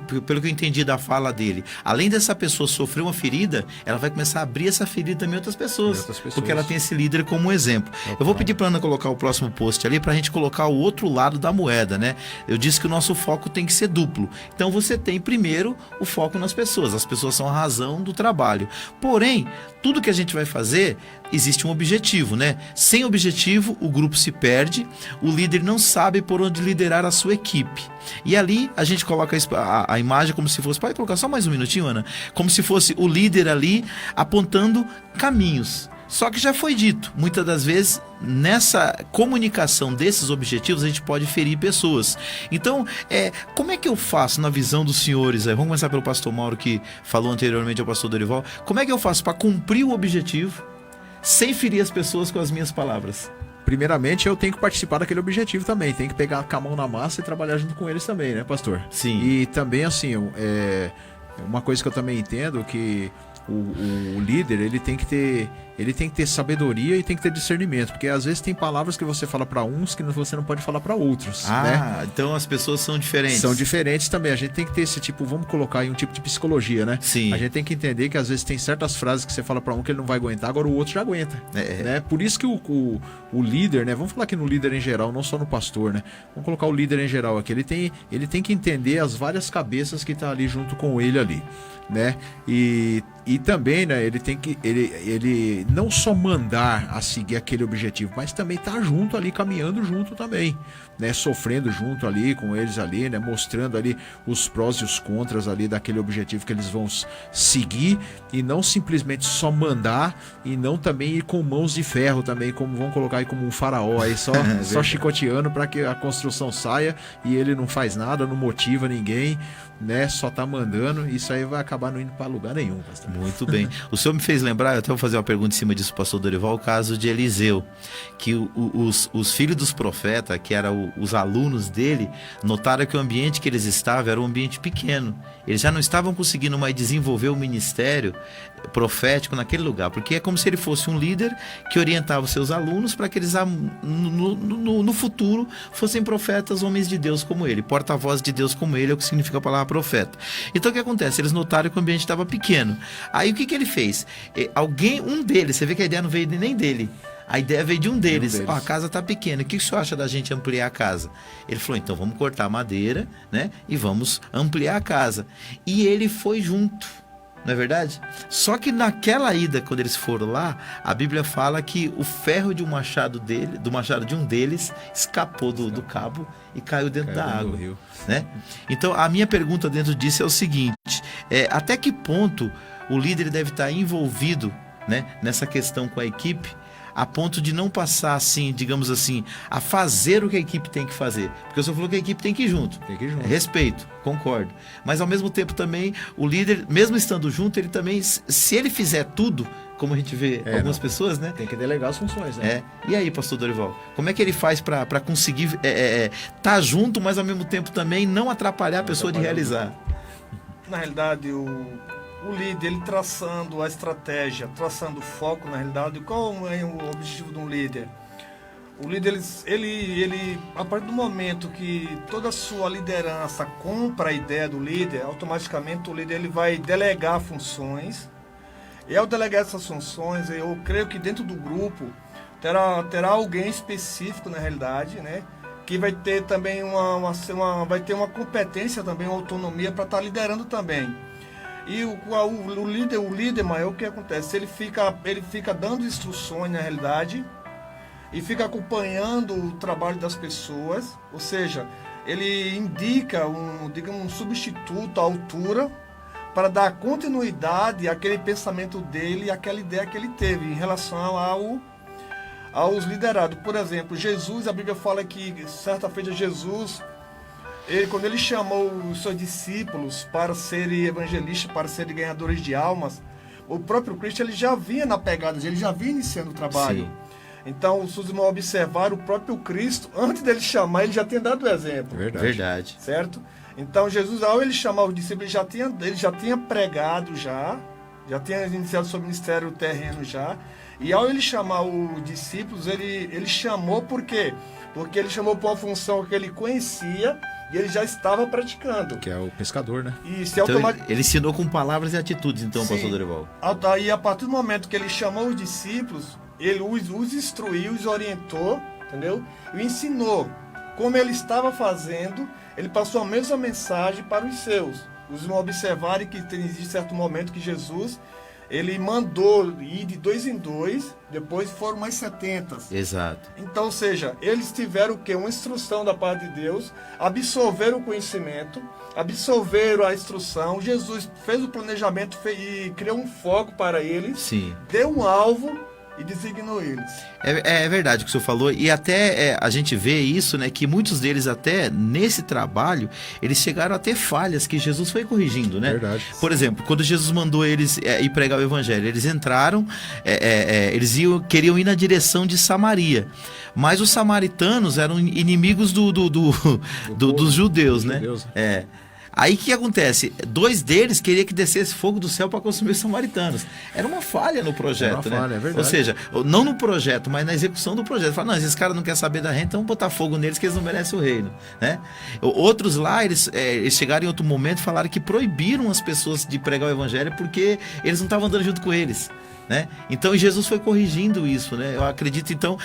Speaker 1: eu entendi da fala dele, além dessa pessoa sofrer uma ferida, ela vai começar a abrir essa ferida também em outras pessoas. Porque ela tem esse líder como exemplo. Eu vou pedir pra Ana colocar o próximo post ali, pra gente colocar o outro lado da moeda, né? Eu disse que o nosso foco tem que ser duplo. Então, você tem primeiro o foco nas pessoas. As pessoas são a razão do trabalho. Porém, tudo que a gente vai fazer, existe um objetivo, né? Sem objetivo, o grupo se perde, o líder não sabe por onde liderar a sua equipe. E ali, a gente coloca a imagem como se fosse... Pode colocar só mais um minutinho, Ana? Como se fosse o líder ali apontando caminhos. Só que já foi dito, muitas das vezes, nessa comunicação desses objetivos, a gente pode ferir pessoas. Então, como é que eu faço na visão dos senhores? Vamos começar pelo pastor Mauro, que falou anteriormente ao pastor Dorival. Como é que eu faço para cumprir o objetivo sem ferir as pessoas com as minhas palavras?
Speaker 4: Primeiramente, eu tenho que participar daquele objetivo também. Tem que pegar com a mão na massa e trabalhar junto com eles também, né, pastor?
Speaker 1: Sim.
Speaker 4: E também, assim, uma coisa que eu também entendo que o líder, ele tem que ter sabedoria e tem que ter discernimento, porque às vezes tem palavras que você fala para uns que você não pode falar para outros, né?
Speaker 1: Então as pessoas são diferentes.
Speaker 4: São diferentes também. A gente tem que ter esse tipo, vamos colocar aí um tipo de psicologia, né?
Speaker 1: Sim.
Speaker 4: A gente tem que entender que às vezes tem certas frases que você fala para um que ele não vai aguentar, agora o outro já aguenta, né? Por isso que o líder, né? Vamos falar aqui no líder em geral, não só no pastor, né? Vamos colocar o líder em geral aqui. Ele tem que entender as várias cabeças que tá ali junto com ele ali, né? E também, né, ele não só mandar a seguir aquele objetivo, mas também tá junto ali, caminhando junto também, né, sofrendo junto ali com eles ali, né, mostrando ali os prós e os contras ali daquele objetivo que eles vão seguir, e não simplesmente só mandar, e não também ir com mãos de ferro também, como vão colocar aí como um faraó aí, só chicoteando para que a construção saia, e ele não faz nada, não motiva ninguém, né, só tá mandando. Isso aí vai acabar não indo para lugar nenhum, pastor.
Speaker 1: Muito bem. O senhor me fez lembrar, eu até vou fazer uma pergunta em cima disso, pastor Dorival, o caso de Eliseu, que os filhos dos profetas, que eram os alunos dele, notaram que o ambiente que eles estavam era um ambiente pequeno. Eles já não estavam conseguindo mais desenvolver o ministério profético naquele lugar, porque é como se ele fosse um líder que orientava os seus alunos para que eles no futuro fossem profetas, homens de Deus como ele, porta-voz de Deus como ele, é o que significa a palavra profeta. Então o que acontece? Eles notaram que o ambiente estava pequeno. Aí o que ele fez? Um deles, você vê que a ideia não veio nem dele, a ideia veio de um deles. A casa está pequena, o que o senhor acha da gente ampliar a casa? Ele falou, então vamos cortar madeira, né, e vamos ampliar a casa. E ele foi junto, não é verdade? Só que naquela ida, quando eles foram lá, a Bíblia fala que o ferro do machado de um deles escapou do cabo e caiu dentro da água, né? Então a minha pergunta dentro disso é o seguinte: até que ponto o líder deve estar envolvido, né, nessa questão com a equipe, a ponto de não passar assim, digamos assim, a fazer o que a equipe tem que fazer. Porque o senhor falou que a equipe tem que ir junto.
Speaker 4: Tem que ir junto.
Speaker 1: Respeito, concordo. Mas ao mesmo tempo também, o líder, mesmo estando junto, ele também, se ele fizer tudo, como a gente vê algumas pessoas, né?
Speaker 4: Tem que delegar as funções, né?
Speaker 1: E aí, pastor Dorival, como é que ele faz para conseguir tá junto, mas ao mesmo tempo também não atrapalhar a pessoa de realizar?
Speaker 2: Na realidade, o líder, ele traçando a estratégia, traçando o foco, na realidade, qual é o objetivo de um líder? O líder, ele a partir do momento que toda a sua liderança compra a ideia do líder, automaticamente o líder ele vai delegar funções. E ao delegar essas funções, eu creio que dentro do grupo terá alguém específico, na realidade, né? Que vai ter também vai ter uma competência também, uma autonomia para estar liderando também. E o líder maior, o que acontece? Ele fica dando instruções, na realidade, e fica acompanhando o trabalho das pessoas, ou seja, ele indica um substituto à altura para dar continuidade àquele pensamento dele, àquela ideia que ele teve em relação aos liderados. Por exemplo, Jesus, a Bíblia fala que certa feita Jesus, quando ele chamou os seus discípulos para serem evangelistas, para serem ganhadores de almas, o próprio Cristo ele já vinha na pegada, ele já vinha iniciando o trabalho.
Speaker 1: Sim.
Speaker 2: Então, os irmãos observaram, o próprio Cristo, antes dele chamar, ele já tinha dado o exemplo.
Speaker 1: Verdade.
Speaker 2: Certo? Então, Jesus, ao ele chamar os discípulos, ele já tinha pregado já tinha iniciado seu ministério terreno já. E ao ele chamar os discípulos, ele chamou por quê? Porque ele chamou por uma função que ele conhecia e ele já estava praticando.
Speaker 4: Que é o pescador, né?
Speaker 2: Isso,
Speaker 1: Então, ele ensinou com palavras e atitudes, então,
Speaker 2: Sim.
Speaker 1: pastor Dorival.
Speaker 2: Aí, a partir do momento que ele chamou os discípulos, ele os instruiu, os orientou, entendeu? E ensinou como ele estava fazendo, ele passou a mesma mensagem para os seus. Os irmãos observarem que existe certo momento que Jesus, ele mandou ir de 2 em 2, depois foram mais 70.
Speaker 1: Exato.
Speaker 2: Então, ou seja, eles tiveram o quê? Uma instrução da parte de Deus, absorveram o conhecimento, absorveram a instrução, Jesus fez o planejamento e criou um foco para eles,
Speaker 1: Sim.
Speaker 2: deu um alvo e designou eles.
Speaker 1: É verdade o que o senhor falou, e até a gente vê isso, né, que muitos deles até nesse trabalho, eles chegaram a ter falhas que Jesus foi corrigindo, né?
Speaker 4: Verdade.
Speaker 1: Por exemplo, quando Jesus mandou eles ir pregar o evangelho, eles entraram, eles queriam ir na direção de Samaria, mas os samaritanos eram inimigos dos judeus, né? Aí o que acontece? 2 deles queriam que descesse fogo do céu para consumir os samaritanos. Era uma falha no projeto, né?
Speaker 4: É verdade.
Speaker 1: Ou seja, não no projeto, mas na execução do projeto. Fala, não, esses caras não querem saber da gente, então vamos botar fogo neles que eles não merecem o reino, né? Outros lá, eles chegaram em outro momento e falaram que proibiram as pessoas de pregar o evangelho porque eles não estavam andando junto com eles, né? Então Jesus foi corrigindo isso, né? Eu acredito, então,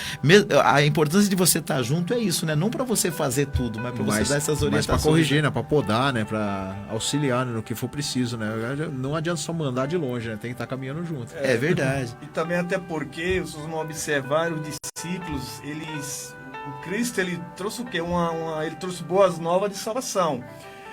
Speaker 1: a importância de você estar junto é isso, né? Não para você fazer tudo, mas para você dar essas orientações.
Speaker 4: Mas para corrigir, né? Para podar, né? Para auxiliar, né? No que for preciso, né? Não adianta só mandar de longe, né? Tem que estar caminhando junto.
Speaker 1: É verdade.
Speaker 2: E também até porque, se vocês não observarem, os discípulos, o Cristo, ele trouxe o quê? Ele trouxe boas novas de salvação.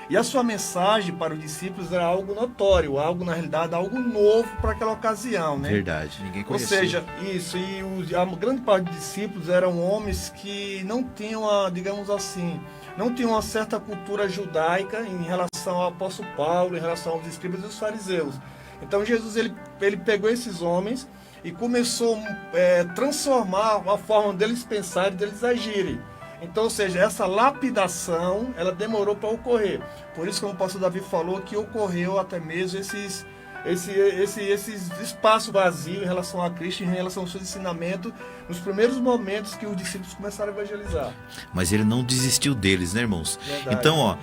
Speaker 2: E a sua mensagem para os discípulos era algo notório, algo, na realidade, algo novo para aquela ocasião, né?
Speaker 1: Verdade.
Speaker 4: Ninguém
Speaker 2: Ou
Speaker 4: conhecia.
Speaker 2: seja, isso, e a grande parte dos discípulos eram homens que não tinham, digamos assim, não tinham uma certa cultura judaica em relação ao apóstolo Paulo, em relação aos escribas e os fariseus. Então Jesus, ele pegou esses homens e começou a transformar a forma deles pensarem e deles agirem. Então, ou seja, essa lapidação, ela demorou para ocorrer. Por isso, como o pastor Davi falou, que ocorreu até mesmo esses espaço vazio em relação a Cristo, em relação ao seu ensinamento, nos primeiros momentos que os discípulos começaram a evangelizar.
Speaker 1: Mas ele não desistiu deles, né, irmãos?
Speaker 2: Verdade.
Speaker 1: Então,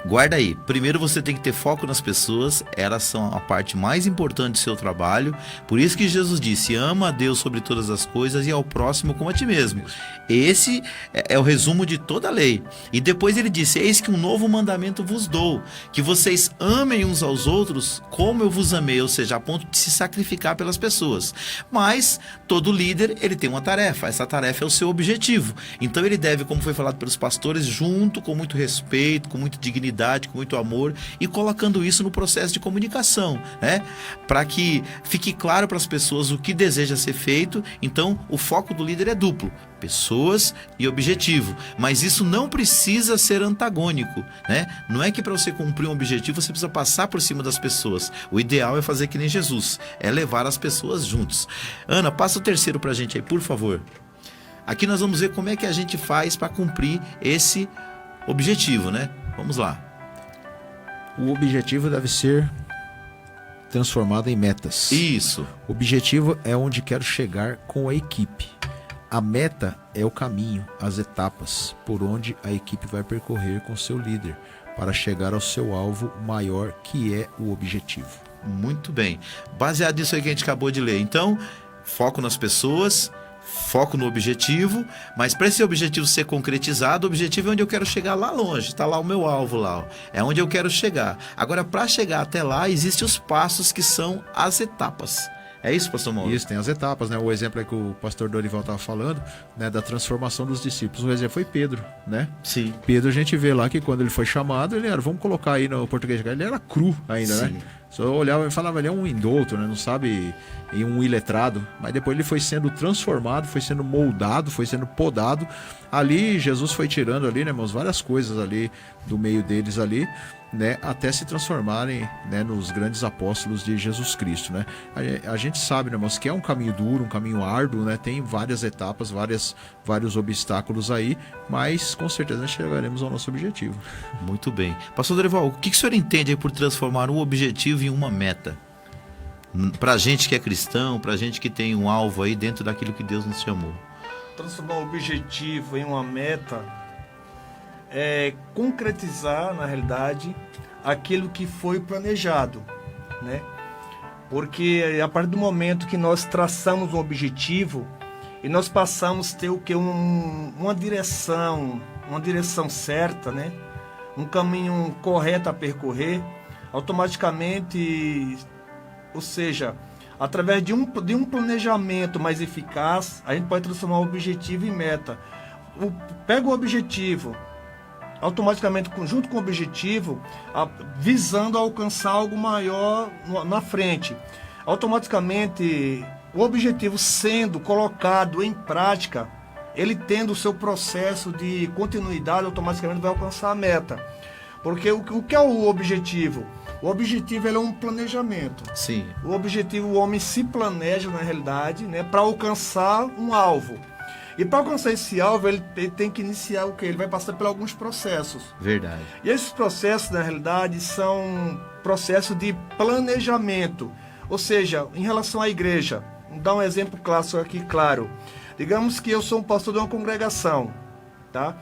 Speaker 1: guarda aí. Primeiro você tem que ter foco nas pessoas, elas são a parte mais importante do seu trabalho. Por isso que Jesus disse, ama a Deus sobre todas as coisas e ao próximo como a ti mesmo. Esse é o resumo de toda a lei. E depois ele disse, eis que um novo mandamento vos dou, que vocês amem uns aos outros como eu vos os amei, ou seja, a ponto de se sacrificar pelas pessoas. Mas todo líder, ele tem uma tarefa, essa tarefa é o seu objetivo. Então ele deve, como foi falado pelos pastores, junto, com muito respeito, com muita dignidade, com muito amor, e colocando isso no processo de comunicação, né? Para que fique claro para as pessoas o que deseja ser feito. Então o foco do líder é duplo: pessoas e objetivo. Mas isso não precisa ser antagônico, né? Não é que para você cumprir um objetivo você precisa passar por cima das pessoas. O ideal é fazer que nem Jesus, é levar as pessoas juntos. Ana, passa o terceiro para a gente aí, por favor. Aqui nós vamos ver como é que a gente faz para cumprir esse objetivo, né? Vamos lá.
Speaker 4: O objetivo deve ser transformado em metas.
Speaker 1: Isso.
Speaker 4: O objetivo é onde quero chegar com a equipe. A meta é o caminho, as etapas por onde a equipe vai percorrer com seu líder para chegar ao seu alvo maior, que é o objetivo.
Speaker 1: Muito bem. Baseado nisso aí que a gente acabou de ler. Então, foco nas pessoas, foco no objetivo, mas para esse objetivo ser concretizado, o objetivo é onde eu quero chegar lá longe, está lá o meu alvo lá, ó. É onde eu quero chegar. Agora, para chegar até lá, existem os passos que são as etapas. É isso, pastor Mauro?
Speaker 4: Isso, tem as etapas, né? O exemplo é que o pastor Dorival estava falando, né, da transformação dos discípulos. O exemplo foi Pedro, né?
Speaker 1: Sim.
Speaker 4: Pedro, a gente vê lá que quando ele foi chamado, ele era, vamos colocar aí no português, ele era cru ainda,
Speaker 1: Sim.
Speaker 4: né? Só olhava e falava, ele é um indouto, né? Não sabe, e um iletrado. Mas depois ele foi sendo transformado, foi sendo moldado, foi sendo podado. Ali, Jesus foi tirando ali, né, irmãos, várias coisas ali do meio deles ali, né, até se transformarem, né, nos grandes apóstolos de Jesus Cristo, né? A gente sabe, né, irmãos, que é um caminho duro, um caminho árduo, né? Tem várias etapas, vários obstáculos aí, mas com certeza chegaremos ao nosso objetivo.
Speaker 1: Muito bem. Pastor Dorival, o que o senhor entende aí por transformar um objetivo em uma meta? Pra gente que é cristão, pra gente que tem um alvo aí dentro daquilo que Deus nos chamou.
Speaker 2: Transformar o objetivo em uma meta é concretizar, na realidade, aquilo que foi planejado, né? Porque a partir do momento que nós traçamos um objetivo e nós passamos a ter o que uma direção certa, né? Um caminho correto a percorrer, automaticamente, ou seja, através de um planejamento mais eficaz, a gente pode transformar o objetivo em meta. Pega o objetivo, automaticamente, junto com o objetivo, visando alcançar algo maior na frente. Automaticamente, o objetivo sendo colocado em prática, ele tendo o seu processo de continuidade, automaticamente vai alcançar a meta. Porque o que é o objetivo? O objetivo ele é um planejamento.
Speaker 1: Sim.
Speaker 2: O objetivo, o homem se planeja, na realidade, né, para alcançar um alvo. E para alcançar esse alvo, ele tem que iniciar o quê? Ele vai passar por alguns processos.
Speaker 1: Verdade.
Speaker 2: E esses processos, na realidade, são processos de planejamento. Ou seja, em relação à igreja, vou dar um exemplo clássico aqui, claro. Digamos que eu sou um pastor de uma congregação, tá?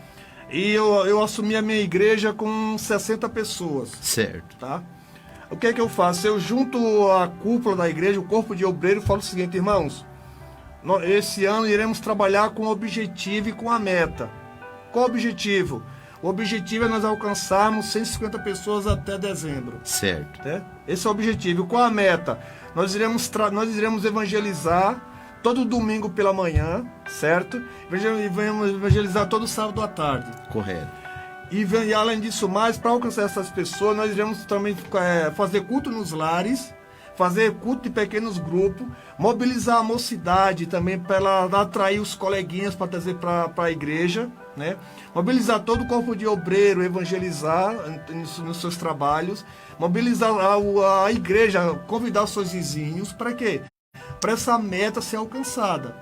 Speaker 2: E eu assumi a minha igreja com 60 pessoas.
Speaker 1: Certo.
Speaker 2: Tá? O que é que eu faço? Eu junto a cúpula da igreja, o corpo de obreiro, e falo o seguinte, irmãos, esse ano iremos trabalhar com o objetivo e com a meta. Qual o objetivo? O objetivo é nós alcançarmos 150 pessoas até dezembro.
Speaker 1: Certo.
Speaker 2: Né? Esse é o objetivo. Qual a meta? Nós iremos evangelizar todo domingo pela manhã, certo? E vamos evangelizar todo sábado à tarde.
Speaker 1: Correto.
Speaker 2: E além disso mais, para alcançar essas pessoas, nós iremos também fazer culto nos lares, fazer culto de pequenos grupos, mobilizar a mocidade também para ela atrair os coleguinhas para trazer para a igreja, né? Mobilizar todo o corpo de obreiro, evangelizar nos seus trabalhos, mobilizar a igreja, convidar os seus vizinhos, para quê? Para essa meta ser alcançada.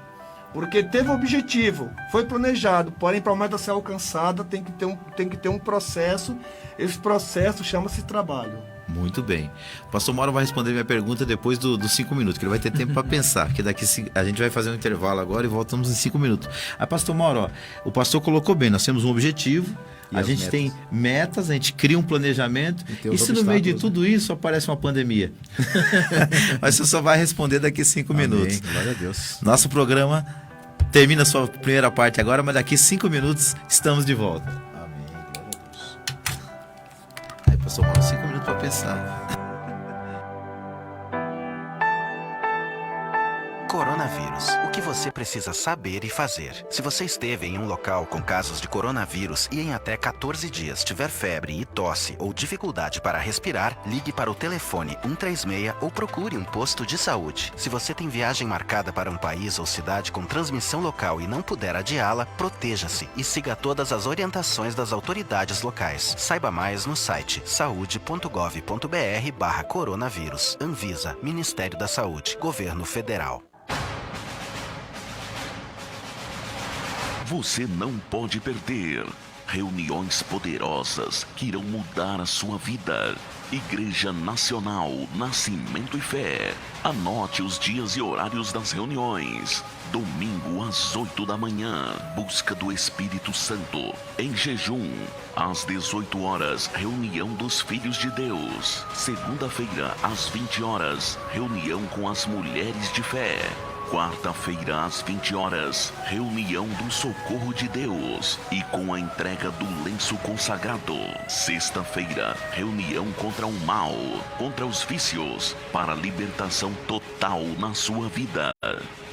Speaker 2: Porque teve um objetivo, foi planejado, porém para a meta ser alcançada tem que ter um processo, esse processo chama-se trabalho.
Speaker 1: Muito bem. O pastor Mauro vai responder minha pergunta depois dos 5 minutos, que ele vai ter tempo para pensar, que daqui a gente vai fazer um intervalo agora e voltamos em 5 minutos. Aí, pastor Mauro, ó, o pastor colocou bem, nós temos um objetivo, a gente metas. Tem metas, a gente cria um planejamento, e se no meio de tudo isso aparece uma pandemia? Mas você só vai responder daqui a 5 minutos.
Speaker 4: Glória a Deus.
Speaker 1: Nosso programa termina a sua primeira parte agora, mas daqui a 5 minutos estamos de volta.
Speaker 4: Amém. Glória a Deus.
Speaker 1: Aí, pastor Mauro, 5 minutos para pensar.
Speaker 6: Coronavírus. O que você precisa saber e fazer? Se você esteve em um local com casos de coronavírus e em até 14 dias tiver febre e tosse ou dificuldade para respirar, ligue para o telefone 136 ou procure um posto de saúde. Se você tem viagem marcada para um país ou cidade com transmissão local e não puder adiá-la, proteja-se e siga todas as orientações das autoridades locais. Saiba mais no site saude.gov.br/coronavírus. Anvisa, Ministério da Saúde, Governo Federal.
Speaker 3: Você não pode perder reuniões poderosas que irão mudar a sua vida. Igreja Nacional Nascimento e Fé. Anote os dias e horários das reuniões. Domingo às 8 da manhã, busca do Espírito Santo. Em jejum, às 18 horas, reunião dos Filhos de Deus. Segunda-feira, às 20 horas, reunião com as Mulheres de Fé. Quarta-feira, às 20 horas, reunião do Socorro de Deus e com a entrega do lenço consagrado. Sexta-feira, reunião contra o mal, contra os vícios, para libertação total na sua vida.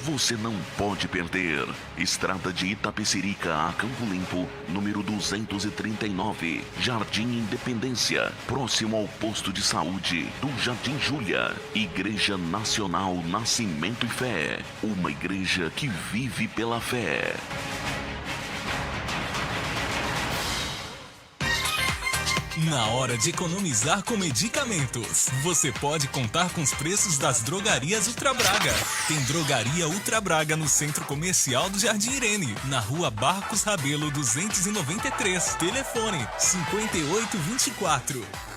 Speaker 3: Você não pode perder. Estrada de Itapecerica a Campo Limpo, número 239, Jardim Independência, próximo ao posto de saúde do Jardim Júlia. Igreja Nacional Nascimento e Fé. Uma igreja que vive pela fé.
Speaker 5: Na hora de economizar com medicamentos, você pode contar com os preços das drogarias Ultra Braga. Tem Drogaria Ultra Braga no Centro Comercial do Jardim Irene, na Rua Barcos Rabelo 293. Telefone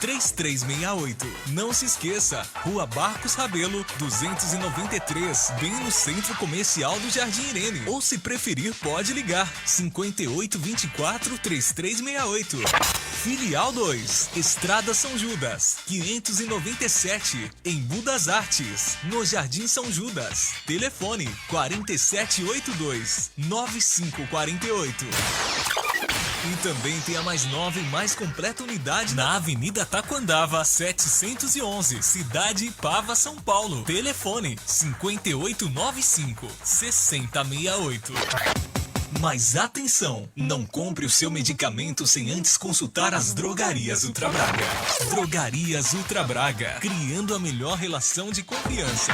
Speaker 5: 5824-3368. Não se esqueça, Rua Barcos Rabelo 293, bem no Centro Comercial do Jardim Irene. Ou se preferir, pode ligar 5824-3368. Filial 2, Estrada São Judas, 597, em Budas Artes, no Jardim São Judas. Telefone 4782-9548. E também tem a mais nova e mais completa unidade na Avenida Taquandava, 711, Cidade Ipava, São Paulo. Telefone 5895-6068. Mas atenção, não compre o seu medicamento sem antes consultar as Drogarias Ultra Braga. Drogarias Ultra Braga, criando a melhor relação de confiança.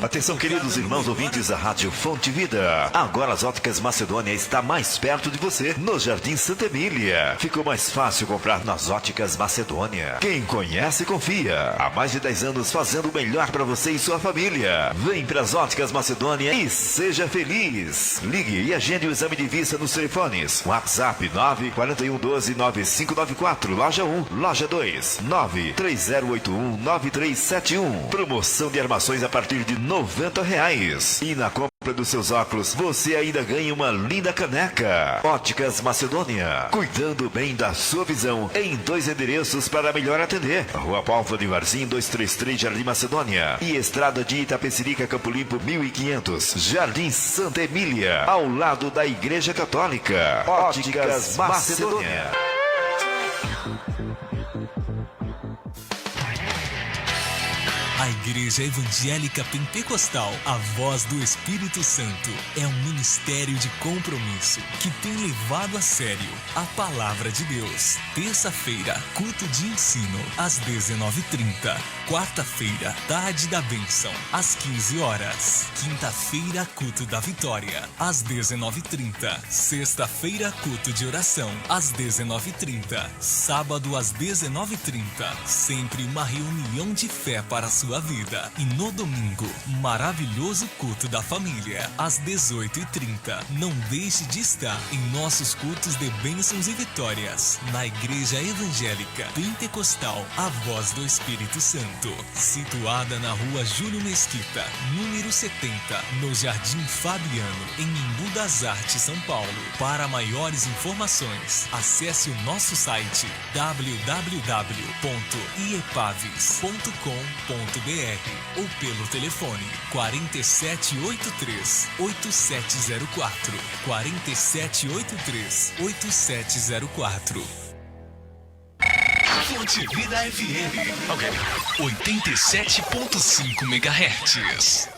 Speaker 7: Atenção, queridos irmãos ouvintes da Rádio Fonte Vida. Agora as Óticas Macedônia está mais perto de você, no Jardim Santa Emília. Ficou mais fácil comprar nas Óticas Macedônia. Quem conhece, confia. Há mais de 10 anos fazendo o melhor para você e sua família. Vem para as Óticas Macedônia e seja feliz. Ligue e agende o exame de vista nos telefones. WhatsApp 941129594. Loja 1, Loja 2, 930819371. Promoção de armações a partir de R$90. E na compra dos seus óculos, você ainda ganha uma linda caneca. Óticas Macedônia, cuidando bem da sua visão em 2 endereços para melhor atender. Rua Pálvora de Varzim 233, Jardim Macedônia, e Estrada de Itapecerica, Campo Limpo 1500, Jardim Santa Emília, ao lado da Igreja Católica. Óticas Macedônia.
Speaker 5: A Igreja Evangélica Pentecostal, a Voz do Espírito Santo, é um ministério de compromisso que tem levado a sério a Palavra de Deus. Terça-feira, culto de ensino, às 19h30. Quarta-feira, tarde da bênção, às 15 horas. Quinta-feira, culto da vitória, às 19h30. Sexta-feira, culto de oração, às 19h30. Sábado, às 19h30. Sempre uma reunião de fé para a sua vida. E no domingo, maravilhoso culto da família, às 18h30. Não deixe de estar em nossos cultos de bênçãos e vitórias, na Igreja Evangélica Pentecostal, a Voz do Espírito Santo, situada na Rua Júlio Mesquita, número 70, no Jardim Fabiano, em Embu das Artes, São Paulo. Para maiores informações, acesse o nosso site www.iepaves.com.br ou pelo telefone 4783-8704, 4783-8704. Fonte Vida FM, 87.5 MHz.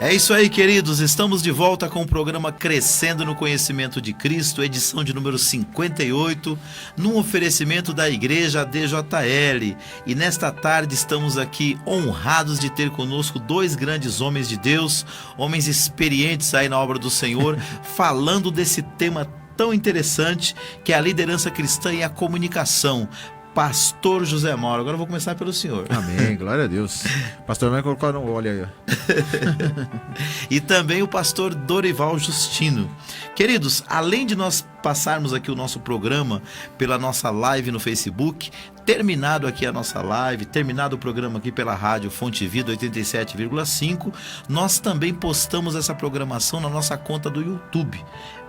Speaker 1: É isso aí, queridos, estamos de volta com o programa Crescendo no Conhecimento de Cristo, edição de número 58, num oferecimento da Igreja DJL. E nesta tarde estamos aqui honrados de ter conosco dois grandes homens de Deus, homens experientes aí na obra do Senhor, falando desse tema tão interessante que é a liderança cristã e a comunicação. Pastor José Mauro. Agora eu vou começar pelo senhor.
Speaker 4: Amém, glória a Deus. Pastor vai colocar no olho aí.
Speaker 1: E também o pastor Dorival Justino. Queridos, além de nós passarmos aqui o nosso programa pela nossa live no Facebook, terminado aqui a nossa live, terminado o programa aqui pela rádio Fonte Vida 87,5, nós também postamos essa programação na nossa conta do YouTube.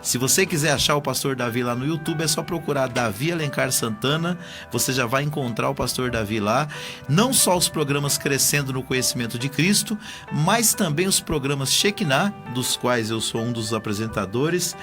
Speaker 1: Se você quiser achar o pastor Davi lá no YouTube, é só procurar Davi Alencar Santana, você já vai encontrar o pastor Davi lá. Não só os programas Crescendo no Conhecimento de Cristo, mas também os programas Shekinah, dos quais eu sou um dos apresentadores,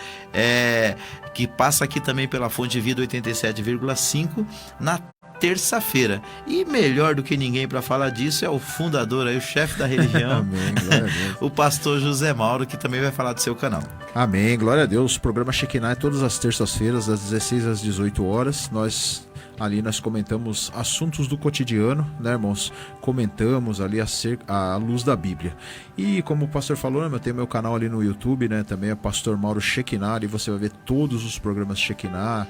Speaker 1: que passa aqui também pela Fonte Vida 87,5 na terça-feira. E melhor do que ninguém para falar disso é o fundador aí, o chefe da religião.
Speaker 4: Amém, glória a Deus.
Speaker 1: O pastor José Mauro, que também vai falar do seu canal.
Speaker 4: Amém, glória a Deus. O programa Shekinah é todas as terças-feiras, das 16 às 18 horas. Nós comentamos assuntos do cotidiano, né, irmãos? Comentamos ali à luz da Bíblia. E como o pastor falou, né, eu tenho meu canal ali no YouTube, né? Também é Pastor Mauro Shekinah, e você vai ver todos os programas Shekinah,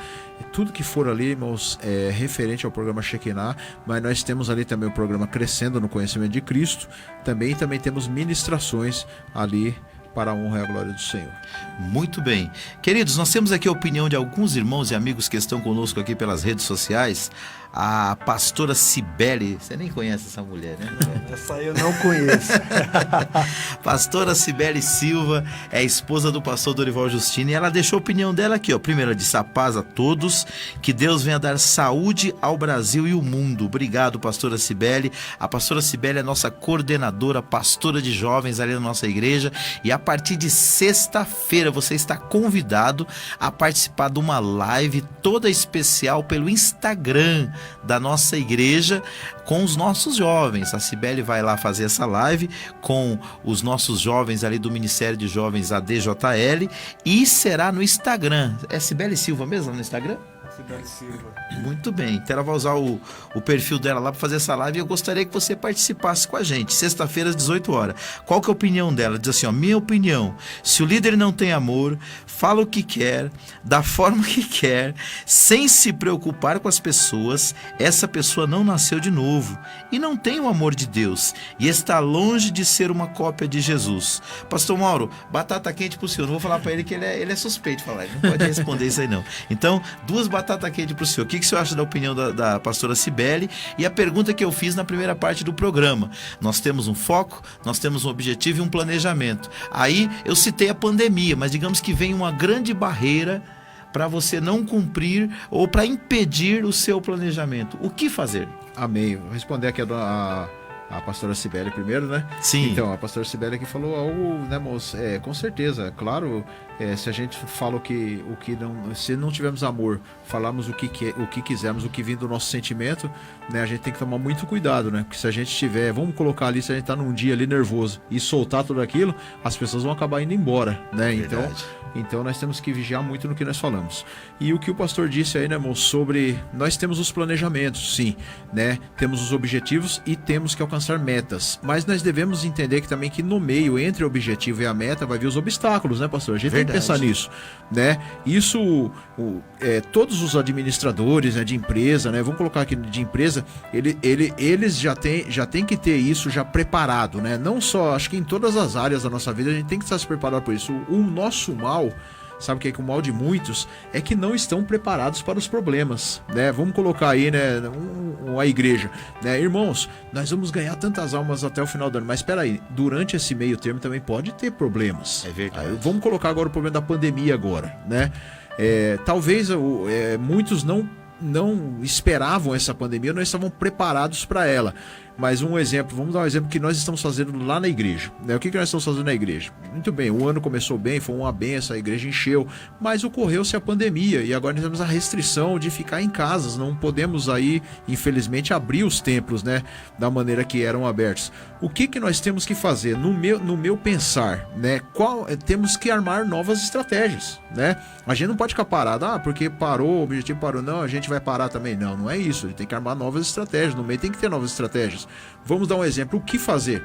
Speaker 4: tudo que for ali, irmãos, é referente ao programa Shekinah. Mas nós temos ali também o programa Crescendo no Conhecimento de Cristo. Também temos ministrações ali para a honra e a glória do Senhor.
Speaker 1: Muito bem. Queridos, nós temos aqui a opinião de alguns irmãos e amigos que estão conosco aqui pelas redes sociais. A pastora Cibele, você nem conhece essa mulher, né?
Speaker 2: Essa aí eu não conheço.
Speaker 1: Pastora Cibele Silva é a esposa do pastor Dorival Justino, e ela deixou a opinião dela aqui, ó. Primeiro, ela disse: a paz a todos, que Deus venha dar saúde ao Brasil e o mundo. Obrigado, pastora Cibele. A pastora Cibele é nossa coordenadora, pastora de jovens ali na nossa igreja, e a partir de sexta-feira você está convidado a participar de uma live toda especial pelo Instagram da nossa igreja com os nossos jovens. A Cibele vai lá fazer essa live com os nossos jovens ali do Ministério de Jovens ADJL, e será no Instagram. É Cibele Silva mesmo no Instagram?
Speaker 2: Cibele Silva.
Speaker 1: Muito bem, então ela vai usar o perfil dela lá para fazer essa live, e eu gostaria que você participasse com a gente, sexta-feira às 18 horas. Qual que é a opinião dela? Diz assim, ó: minha opinião, se o líder não tem amor, fala o que quer, da forma que quer, sem se preocupar com as pessoas, essa pessoa não nasceu de novo e não tem o amor de Deus e está longe de ser uma cópia de Jesus. Pastor Mauro, batata quente pro senhor. Não vou falar para ele que ele é suspeito de falar, ele não pode responder isso aí não. Então, duas batata quente pro senhor. O que o senhor acha da opinião da pastora Cibele? E a pergunta que eu fiz na primeira parte do programa: nós temos um foco, nós temos um objetivo e um planejamento. Aí eu citei a pandemia, mas digamos que vem uma grande barreira para você não cumprir ou para impedir o seu planejamento. O que fazer?
Speaker 4: Amém. Vou responder aqui a pastora Cibele primeiro, né?
Speaker 1: Sim.
Speaker 4: Então, a pastora Cibele aqui falou algo, né, moço? Com certeza, claro, se a gente fala se não tivermos amor, falarmos o que quisermos, o que vem do nosso sentimento, né, a gente tem que tomar muito cuidado, né? Porque se a gente tiver, vamos colocar ali, se a gente tá num dia ali nervoso e soltar tudo aquilo, as pessoas vão acabar indo embora, né? Então nós temos que vigiar muito no que nós falamos. E o que o pastor disse aí, né, irmão, sobre nós temos os planejamentos, sim, né? Temos os objetivos e temos que alcançar metas. Mas nós devemos entender que também que no meio, entre o objetivo e a meta, vai vir os obstáculos, né, pastor? A gente tem que pensar nisso, né? Isso, todos os administradores, né, de empresa, né? Vamos colocar aqui de empresa, eles já tem que ter isso já preparado, né? Não só, acho que em todas as áreas da nossa vida a gente tem que estar se preparado por isso. O nosso mal, sabe o que é que o mal de muitos é que não estão preparados para os problemas, né? Vamos colocar aí, né, a igreja, né? Irmãos, nós vamos ganhar tantas almas até o final do ano, mas espera aí, durante esse meio termo também pode ter problemas.
Speaker 1: É verdade.
Speaker 4: Vamos colocar agora o problema da pandemia agora, né? Talvez muitos não esperavam essa pandemia, não estavam preparados para ela. Mas um exemplo, vamos dar um exemplo que nós estamos fazendo lá na igreja, né? O que nós estamos fazendo na igreja? Muito bem, o ano começou bem, foi uma benção, a igreja encheu, mas ocorreu-se a pandemia e agora nós temos a restrição de ficar em casas, não podemos aí, infelizmente, abrir os templos, né, da maneira que eram abertos. O que nós temos que fazer? No meu pensar, né, temos que armar novas estratégias, né? A gente não pode ficar parado, porque parou, o objetivo parou, não, a gente vai parar também. Não é isso, a gente tem que armar novas estratégias, no meio tem que ter novas estratégias. Vamos dar um exemplo, o que fazer?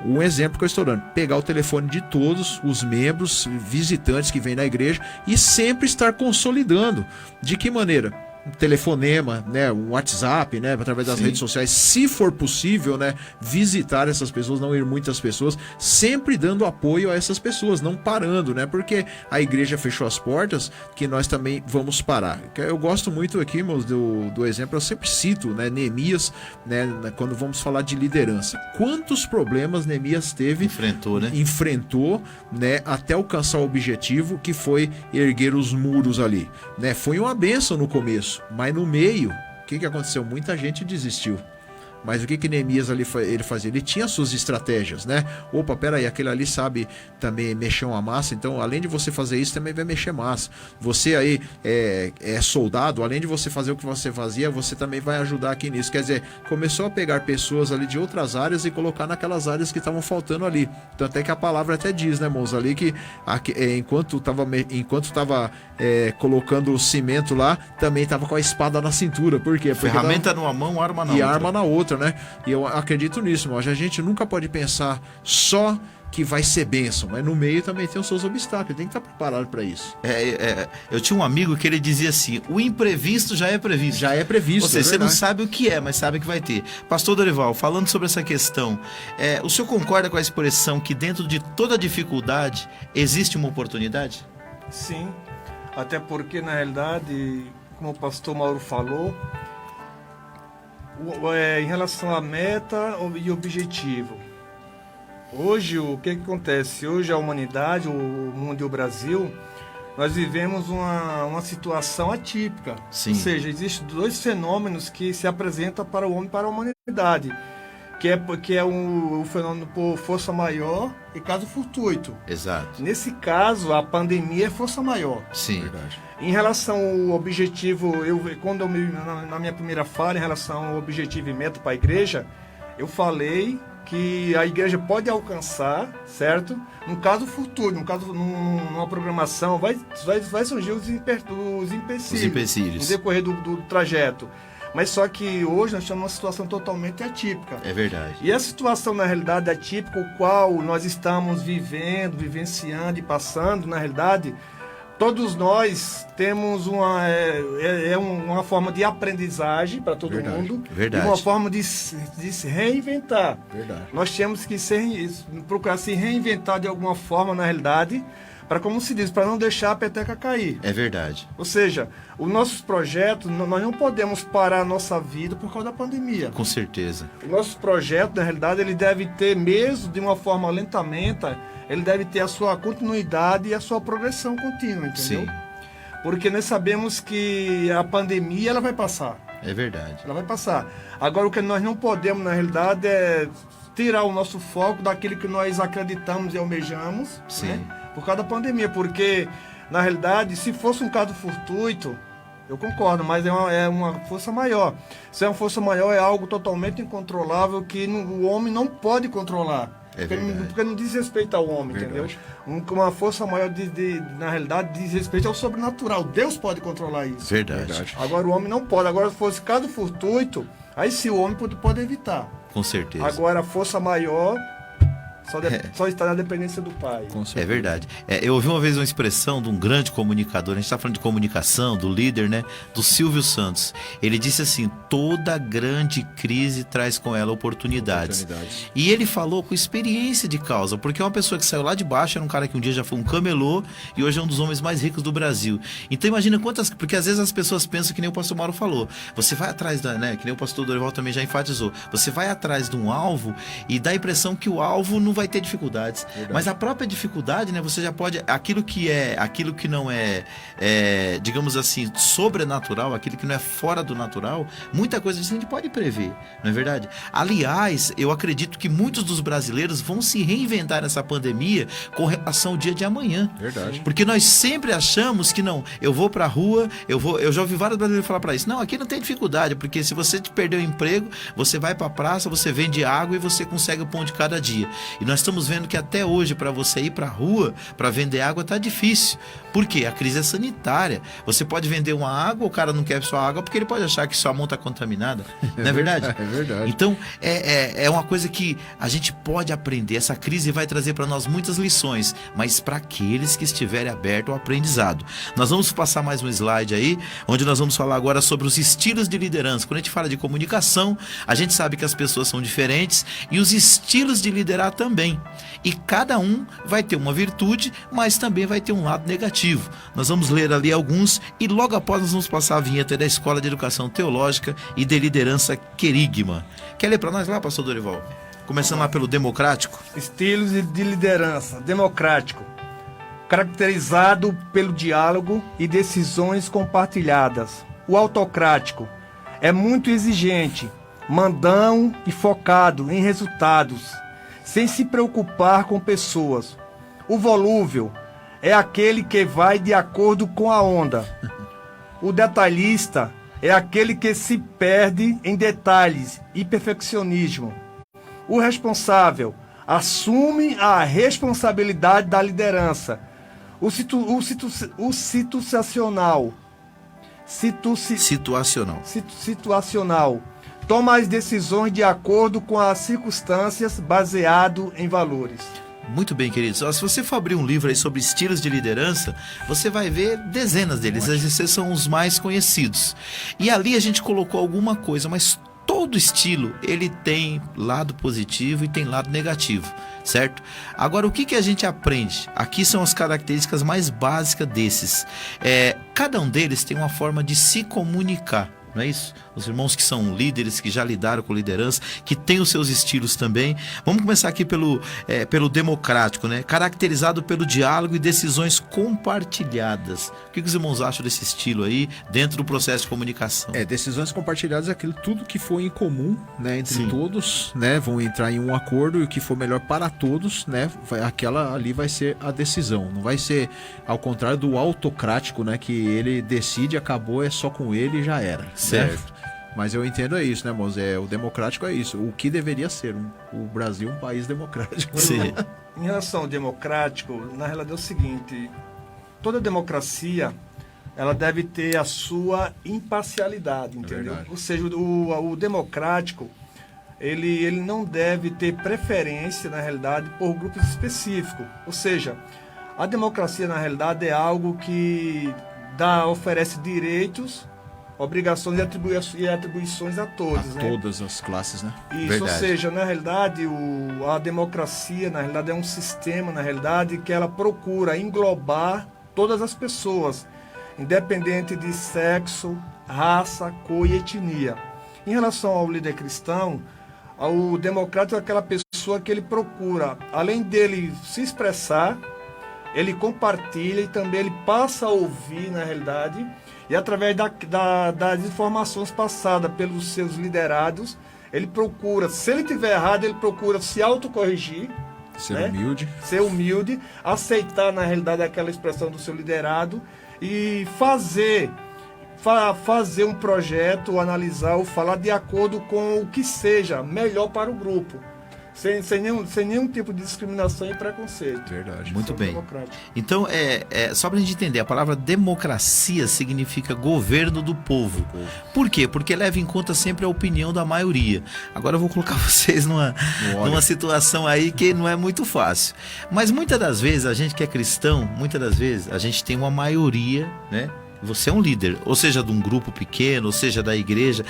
Speaker 4: Um exemplo que eu estou dando, pegar o telefone de todos os membros, visitantes que vêm na igreja e sempre estar consolidando. De que maneira? Um telefonema, né, um WhatsApp, né, através das redes sociais, se for possível, né, visitar essas pessoas, não ir muitas pessoas, sempre dando apoio a essas pessoas, não parando, né, porque a igreja fechou as portas, que nós também vamos parar. Eu gosto muito aqui, irmãos, do exemplo, eu sempre cito, né, Neemias, né, quando vamos falar de liderança. Quantos problemas Neemias teve? Enfrentou, né, até alcançar o objetivo, que foi erguer os muros ali, né, foi uma bênção no começo. Mas no meio, o que aconteceu? Muita gente desistiu. Mas o que Neemias ali ele fazia? Ele tinha suas estratégias, né? Opa, peraí, aquele ali sabe também mexer uma massa, então além de você fazer isso, também vai mexer massa. Você aí é soldado, além de você fazer o que você fazia, você também vai ajudar aqui nisso. Quer dizer, começou a pegar pessoas ali de outras áreas e colocar naquelas áreas que estavam faltando ali. Tanto é que a palavra até diz, né, irmãos, ali que enquanto estava colocando o cimento lá, também estava com a espada na cintura. Por quê? Porque
Speaker 1: ferramenta numa mão, arma na outra.
Speaker 4: E arma na outra, né? E eu acredito nisso, mas a gente nunca pode pensar só que vai ser bênção, mas no meio também tem os seus obstáculos, tem que estar preparado para isso.
Speaker 1: Eu tinha um amigo que ele dizia assim: o imprevisto já é previsto.
Speaker 4: Já é previsto.
Speaker 1: Ou seja, você não sabe o que é, mas sabe que vai ter. Pastor Dorival, falando sobre essa questão, o senhor concorda com a expressão que dentro de toda dificuldade existe uma oportunidade?
Speaker 2: Sim, até porque na realidade, como o pastor Mauro falou, em relação à meta e objetivo. Hoje, o que acontece? Hoje a humanidade, o mundo e o Brasil, nós vivemos uma situação atípica.
Speaker 1: Sim.
Speaker 2: Ou seja, existem dois fenômenos que se apresentam para o homem e para a humanidade. Que é o fenômeno por força maior e caso fortuito.
Speaker 1: Exato.
Speaker 2: Nesse caso, a pandemia é força maior.
Speaker 1: Sim.
Speaker 4: Verdade.
Speaker 2: Em relação ao objetivo, na minha primeira fala, em relação ao objetivo e meta para a igreja, eu falei que a igreja pode alcançar, certo? No caso futuro, numa programação, vai surgir os empecilhos no decorrer do trajeto. Mas só que hoje nós estamos numa situação totalmente atípica.
Speaker 1: É verdade.
Speaker 2: E a situação, na realidade, atípica, o qual nós estamos vivenciando e passando, na realidade, todos nós temos uma forma de aprendizagem para todo mundo.
Speaker 1: Verdade.
Speaker 2: E uma forma de se reinventar.
Speaker 4: Verdade.
Speaker 2: Nós temos que procurar se reinventar de alguma forma, na realidade, para, como se diz, para não deixar a peteca cair.
Speaker 1: É verdade.
Speaker 2: Ou seja, os nossos projetos, nós não podemos parar a nossa vida por causa da pandemia.
Speaker 1: Com certeza.
Speaker 2: O nosso projeto, na realidade, ele deve ter, mesmo de uma forma lentamente, ele deve ter a sua continuidade e a sua progressão contínua, entendeu?
Speaker 1: Sim.
Speaker 2: Porque nós sabemos que a pandemia, ela vai passar.
Speaker 1: É verdade.
Speaker 2: Ela vai passar. Agora, o que nós não podemos, na realidade, é tirar o nosso foco daquilo que nós acreditamos e almejamos.
Speaker 1: Sim.
Speaker 2: Né? Por causa da pandemia, porque, na realidade, se fosse um caso fortuito, eu concordo, mas é uma força maior. Se é uma força maior, é algo totalmente incontrolável que o homem não pode controlar. Porque não diz respeito ao homem, verdade. Entendeu? Uma força maior, na realidade, diz respeito ao sobrenatural. Deus pode controlar isso.
Speaker 1: Verdade.
Speaker 2: Agora o homem não pode. Agora, se fosse caso fortuito, aí sim o homem pode evitar.
Speaker 1: Com certeza.
Speaker 2: Agora, a força maior só está na dependência do Pai.
Speaker 1: É verdade. Eu ouvi uma vez uma expressão de um grande comunicador, a gente está falando de comunicação, do líder, né? Do Silvio Santos. Ele disse assim: toda grande crise traz com ela oportunidades. E ele falou com experiência de causa, porque é uma pessoa que saiu lá de baixo, era um cara que um dia já foi um camelô e hoje é um dos homens mais ricos do Brasil. Então imagina quantas... Porque às vezes as pessoas pensam que nem o pastor Mauro falou. Você vai atrás né? Que nem o pastor Dorival também já enfatizou. Você vai atrás de um alvo e dá a impressão que o alvo não vai ter dificuldades.
Speaker 4: Verdade.
Speaker 1: Mas a própria dificuldade, né, você já pode, aquilo que não é, digamos assim, sobrenatural, aquilo que não é fora do natural, muita coisa disso a gente pode prever, não é verdade? Aliás, eu acredito que muitos dos brasileiros vão se reinventar nessa pandemia com relação ao dia de amanhã.
Speaker 4: Verdade.
Speaker 1: Porque nós sempre achamos que não, eu vou pra rua, eu já ouvi vários brasileiros falar pra isso. Não, aqui não tem dificuldade, porque se você te perder o emprego, você vai pra praça, você vende água e você consegue o pão de cada dia. E nós estamos vendo que até hoje, para você ir pra rua, para vender água, tá difícil. Por quê? A crise é sanitária. Você pode vender uma água, o cara não quer sua água porque ele pode achar que sua mão tá contaminada. Não é verdade?
Speaker 4: É verdade.
Speaker 1: Então, é uma coisa que a gente pode aprender. Essa crise vai trazer para nós muitas lições, mas para aqueles que estiverem abertos ao aprendizado. Nós vamos passar mais um slide aí, onde nós vamos falar agora sobre os estilos de liderança. Quando a gente fala de comunicação, a gente sabe que as pessoas são diferentes e os estilos de liderar também. E cada um vai ter uma virtude, mas também vai ter um lado negativo. Nós vamos ler ali alguns e logo após nós vamos passar a vinheta da Escola de Educação Teológica e de Liderança Querigma. Quer ler para nós lá, pastor Dorival? Começando lá pelo democrático.
Speaker 2: Estilos de liderança. Democrático. Caracterizado pelo diálogo e decisões compartilhadas. O autocrático. É muito exigente, mandão e focado em resultados, sem se preocupar com pessoas. O volúvel é aquele que vai de acordo com a onda. O detalhista é aquele que se perde em detalhes e perfeccionismo. O responsável assume a responsabilidade da liderança. O situacional toma as decisões de acordo com as circunstâncias, baseado em valores.
Speaker 1: Muito bem, queridos. Se você for abrir um livro aí sobre estilos de liderança, você vai ver dezenas deles. Esses são os mais conhecidos. E ali a gente colocou alguma coisa, mas todo estilo, ele tem lado positivo e tem lado negativo, certo? Agora, o que a gente aprende? Aqui são as características mais básicas desses. Cada um deles tem uma forma de se comunicar. Não é isso? Os irmãos que são líderes, que já lidaram com liderança, que têm os seus estilos também. Vamos começar aqui pelo democrático, né? Caracterizado pelo diálogo e decisões compartilhadas. O que os irmãos acham desse estilo aí, dentro do processo de comunicação?
Speaker 4: Decisões compartilhadas é aquilo, tudo que for em comum, né, entre
Speaker 1: Sim.
Speaker 4: todos, né, vão entrar em um acordo e o que for melhor para todos, né, aquela ali vai ser a decisão. Não vai ser ao contrário do autocrático, né, que ele decide, acabou, é só com ele e já era.
Speaker 1: Certo.
Speaker 4: Mas eu entendo isso, né, moço? O democrático é isso. O que deveria ser o Brasil um país democrático.
Speaker 1: Sim.
Speaker 2: Em relação ao democrático, na realidade é o seguinte: toda democracia ela deve ter a sua imparcialidade, entendeu?
Speaker 4: verdade.
Speaker 2: Ou seja, o democrático ele não deve ter preferência, na realidade, por grupos específicos. Ou seja, a democracia, na realidade, é algo que oferece direitos, obrigações e atribuições a todos, né?
Speaker 4: Todas as classes, né?
Speaker 2: Isso,
Speaker 1: Verdade.
Speaker 2: ou seja, na realidade, a democracia, na realidade, é um sistema, na realidade, que ela procura englobar todas as pessoas, independente de sexo, raça, cor e etnia. Em relação ao líder cristão, o democrático é aquela pessoa que ele procura, além dele se expressar, ele compartilha e também ele passa a ouvir, na realidade, e através das informações passadas pelos seus liderados, ele procura, se ele tiver errado, ele procura se autocorrigir,
Speaker 4: Ser
Speaker 2: né?
Speaker 4: humilde.
Speaker 2: Ser humilde, aceitar, na realidade, aquela expressão do seu liderado e fazer um projeto, analisar ou falar de acordo com o que seja melhor para o grupo. Sem nenhum tipo de discriminação e preconceito.
Speaker 4: Verdade.
Speaker 1: Muito
Speaker 2: Sou
Speaker 1: bem.
Speaker 2: democrático.
Speaker 1: Então, só pra gente entender, a palavra democracia significa governo do povo. Por quê? Porque leva em conta sempre a opinião da maioria. Agora eu vou colocar vocês numa situação aí que não é muito fácil. Mas muitas das vezes, a gente que é cristão, muitas das vezes, a gente tem uma maioria, né? Você é um líder, ou seja, de um grupo pequeno, ou seja, da igreja.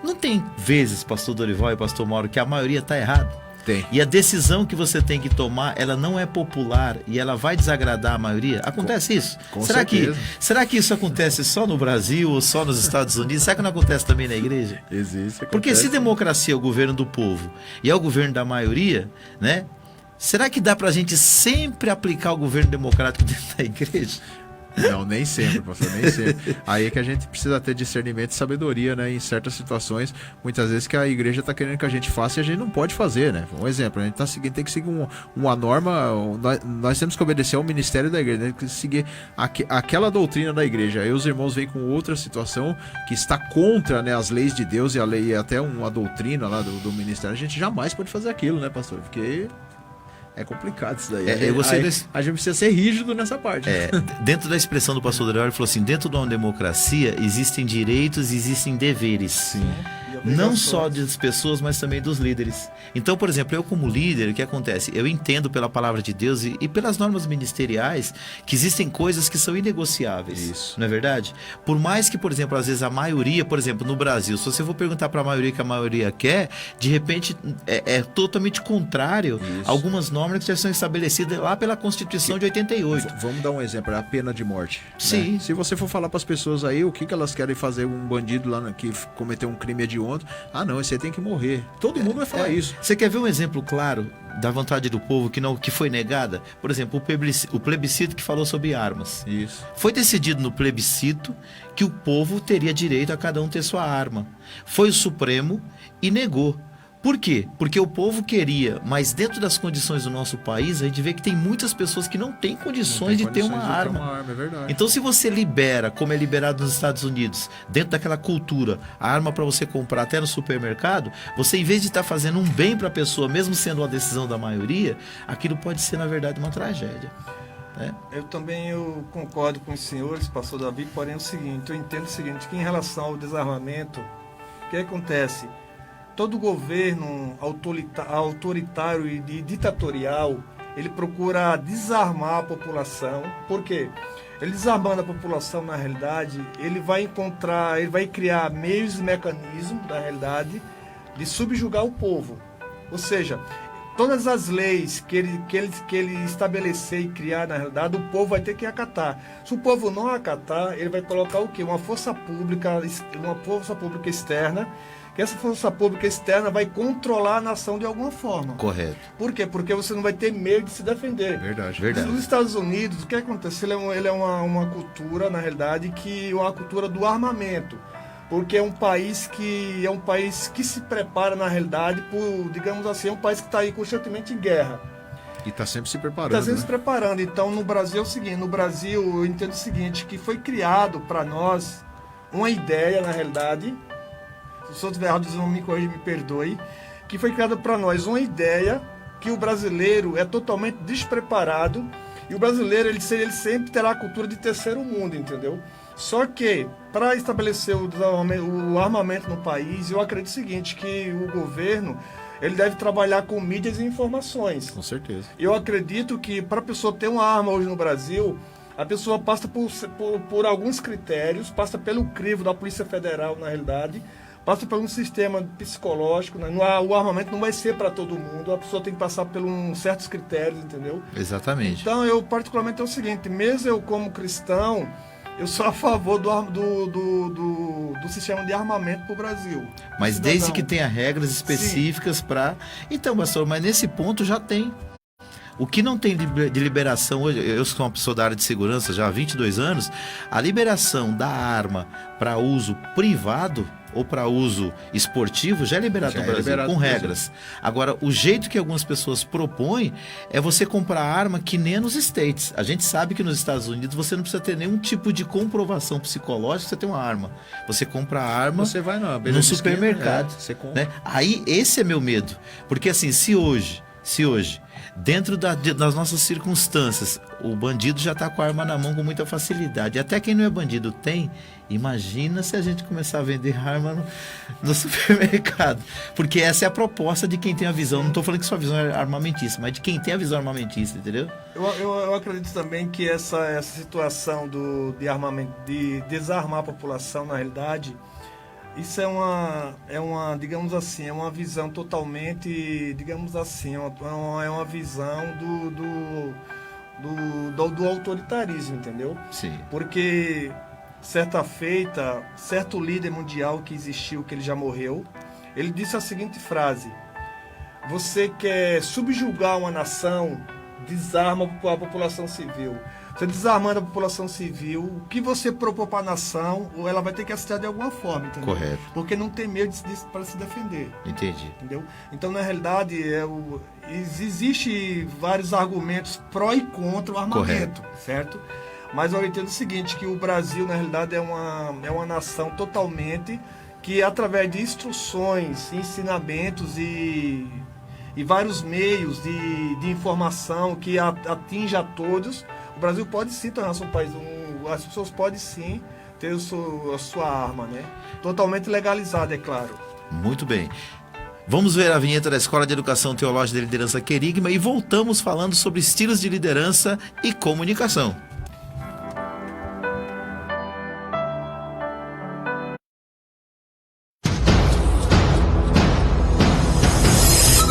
Speaker 1: Não tem vezes, pastor Dorival e pastor Mauro, que a maioria está errada?
Speaker 4: Tem.
Speaker 1: E a decisão que você tem que tomar, ela não é popular e ela vai desagradar a maioria? Acontece isso?
Speaker 4: Com
Speaker 1: será
Speaker 4: certeza.
Speaker 1: será que isso acontece só no Brasil ou só nos Estados Unidos? Será que não acontece também na igreja?
Speaker 4: Existe.
Speaker 1: Porque se democracia é o governo do povo e é o governo da maioria, né? Será que dá pra gente sempre aplicar o governo democrático dentro da igreja?
Speaker 4: Não, nem sempre, pastor, nem sempre. Aí é que a gente precisa ter discernimento e sabedoria, né? Em certas situações, muitas vezes que a igreja está querendo que a gente faça e a gente não pode fazer, né? Um exemplo, a gente tá seguindo, tem que seguir uma norma, nós temos que obedecer ao ministério da igreja, né? Tem que seguir aquela doutrina da igreja. Aí os irmãos vêm com outra situação que está contra, né, as leis de Deus e a lei, até uma doutrina lá do ministério. A gente jamais pode fazer aquilo, né, pastor? Porque é complicado isso daí. A gente precisa ser rígido nessa parte.
Speaker 1: Dentro da expressão do pastor Dorival, ele falou assim: dentro de uma democracia existem direitos e existem deveres.
Speaker 4: Sim.
Speaker 1: Não só das pessoas, mas também dos líderes. Então, por exemplo, eu como líder, o que acontece? Eu entendo pela palavra de Deus e pelas normas ministeriais que existem coisas que são inegociáveis.
Speaker 4: Isso.
Speaker 1: Não é verdade? Por mais que, por exemplo, às vezes a maioria, por exemplo, no Brasil, se você for perguntar para a maioria o que a maioria quer, de repente é totalmente contrário a algumas normas que já são estabelecidas lá pela Constituição de 88.
Speaker 4: Vamos dar um exemplo, a pena de morte.
Speaker 1: Sim.
Speaker 4: Né? Se você for falar para as pessoas aí o que elas querem fazer, um bandido lá que cometeu um crime hediondo, não, esse aí tem que morrer. Todo mundo vai falar isso.
Speaker 1: Você quer ver um exemplo claro da vontade do povo que foi negada? Por exemplo, o plebiscito que falou sobre armas.
Speaker 4: Isso.
Speaker 1: Foi decidido no plebiscito que o povo teria direito a cada um ter sua arma. Foi o Supremo e negou. Por quê? Porque o povo queria, mas dentro das condições do nosso país, a gente vê que tem muitas pessoas que não têm condições de ter uma arma.
Speaker 4: É verdade.
Speaker 1: Então, se você libera, como é liberado nos Estados Unidos, dentro daquela cultura, a arma para você comprar até no supermercado, você, em vez de estar fazendo um bem para a pessoa, mesmo sendo uma decisão da maioria, aquilo pode ser, na verdade, uma tragédia. Né?
Speaker 2: Eu concordo com os senhores, pastor Davi, porém eu entendo o seguinte, que em relação ao desarmamento, o que acontece? Todo governo autoritário e ditatorial, ele procura desarmar a população. Por quê? Ele desarmando a população, na realidade, ele vai criar meios e mecanismos, na realidade, de subjugar o povo. Ou seja, todas as leis que ele estabelecer e criar, na realidade, o povo vai ter que acatar. Se o povo não acatar, ele vai colocar o quê? Uma força pública externa, que essa força pública externa vai controlar a nação de alguma forma.
Speaker 1: Correto.
Speaker 2: Por quê? Porque você não vai ter medo de se defender.
Speaker 4: Verdade.
Speaker 2: Nos Estados Unidos, o que acontece? Ele é uma cultura, na realidade, que é uma cultura do armamento. Porque é um país que se prepara, na realidade, por, digamos assim, é um país que está aí constantemente em guerra.
Speaker 4: E está sempre se preparando.
Speaker 2: Se preparando. Então, no Brasil é o seguinte, eu entendo o seguinte, que foi criado para nós uma ideia, na realidade, se eu estiver errado, vocês vão me corrigir, me perdoe, que foi criada para nós uma ideia que o brasileiro é totalmente despreparado e o brasileiro ele sempre terá a cultura de terceiro mundo, entendeu? Só que, para estabelecer o armamento no país, eu acredito o seguinte, que o governo ele deve trabalhar com mídias e informações.
Speaker 4: Com certeza.
Speaker 2: Eu acredito que para a pessoa ter uma arma hoje no Brasil, a pessoa passa por alguns critérios, passa pelo crivo da Polícia Federal, na realidade, passa por um sistema psicológico, né? O armamento não vai ser para todo mundo, a pessoa tem que passar por certos critérios, entendeu?
Speaker 1: Exatamente.
Speaker 2: Então, eu particularmente é o seguinte, mesmo eu como cristão, eu sou a favor do sistema de armamento para o Brasil.
Speaker 1: Mas desde que tenha regras específicas para... Então, pastor, mas nesse ponto já tem. O que não tem de liberação hoje, eu sou uma pessoa da área de segurança já há 22 anos, a liberação da arma para uso privado ou para uso esportivo já é liberado no Brasil, com regras. Agora, o jeito que algumas pessoas propõem é você comprar arma que nem nos States. A gente sabe que nos Estados Unidos você não precisa ter nenhum tipo de comprovação psicológica, você tem uma arma. Você compra a arma
Speaker 4: você vai
Speaker 1: no supermercado.
Speaker 4: Você compra.
Speaker 1: Né? Aí, esse é meu medo. Porque assim, se hoje, dentro das nossas circunstâncias, o bandido já está com a arma na mão com muita facilidade. Até quem não é bandido tem. Imagina se a gente começar a vender arma no supermercado. Porque essa é a proposta de quem tem a visão. Não estou falando que sua visão é armamentista, mas de quem tem a visão armamentista, entendeu?
Speaker 2: Eu acredito também que essa situação de desarmar a população, na realidade, isso é uma, digamos assim, é uma visão totalmente, digamos assim, é uma visão do autoritarismo, entendeu?
Speaker 1: Sim.
Speaker 2: Porque, certa feita, certo líder mundial que existiu, que ele já morreu, ele disse a seguinte frase: você quer subjugar uma nação, desarma a população civil. Você desarmando a população civil, o que você propor para a nação, ou ela vai ter que aceitar de alguma forma, entendeu?
Speaker 1: Correto.
Speaker 2: Porque não tem meio para se defender.
Speaker 1: Entendi.
Speaker 2: Entendeu? Então, na realidade, existe vários argumentos pró e contra o armamento, certo? Mas eu entendo o seguinte, que o Brasil, na realidade, é uma nação totalmente que, através de instruções, ensinamentos e vários meios de informação que atinge a todos, o Brasil pode sim tornar-se um país, as pessoas podem sim ter a sua arma, né? Totalmente legalizada, é claro.
Speaker 1: Muito bem. Vamos ver a vinheta da Escola de Educação Teológica de Liderança Querigma e voltamos falando sobre estilos de liderança e comunicação.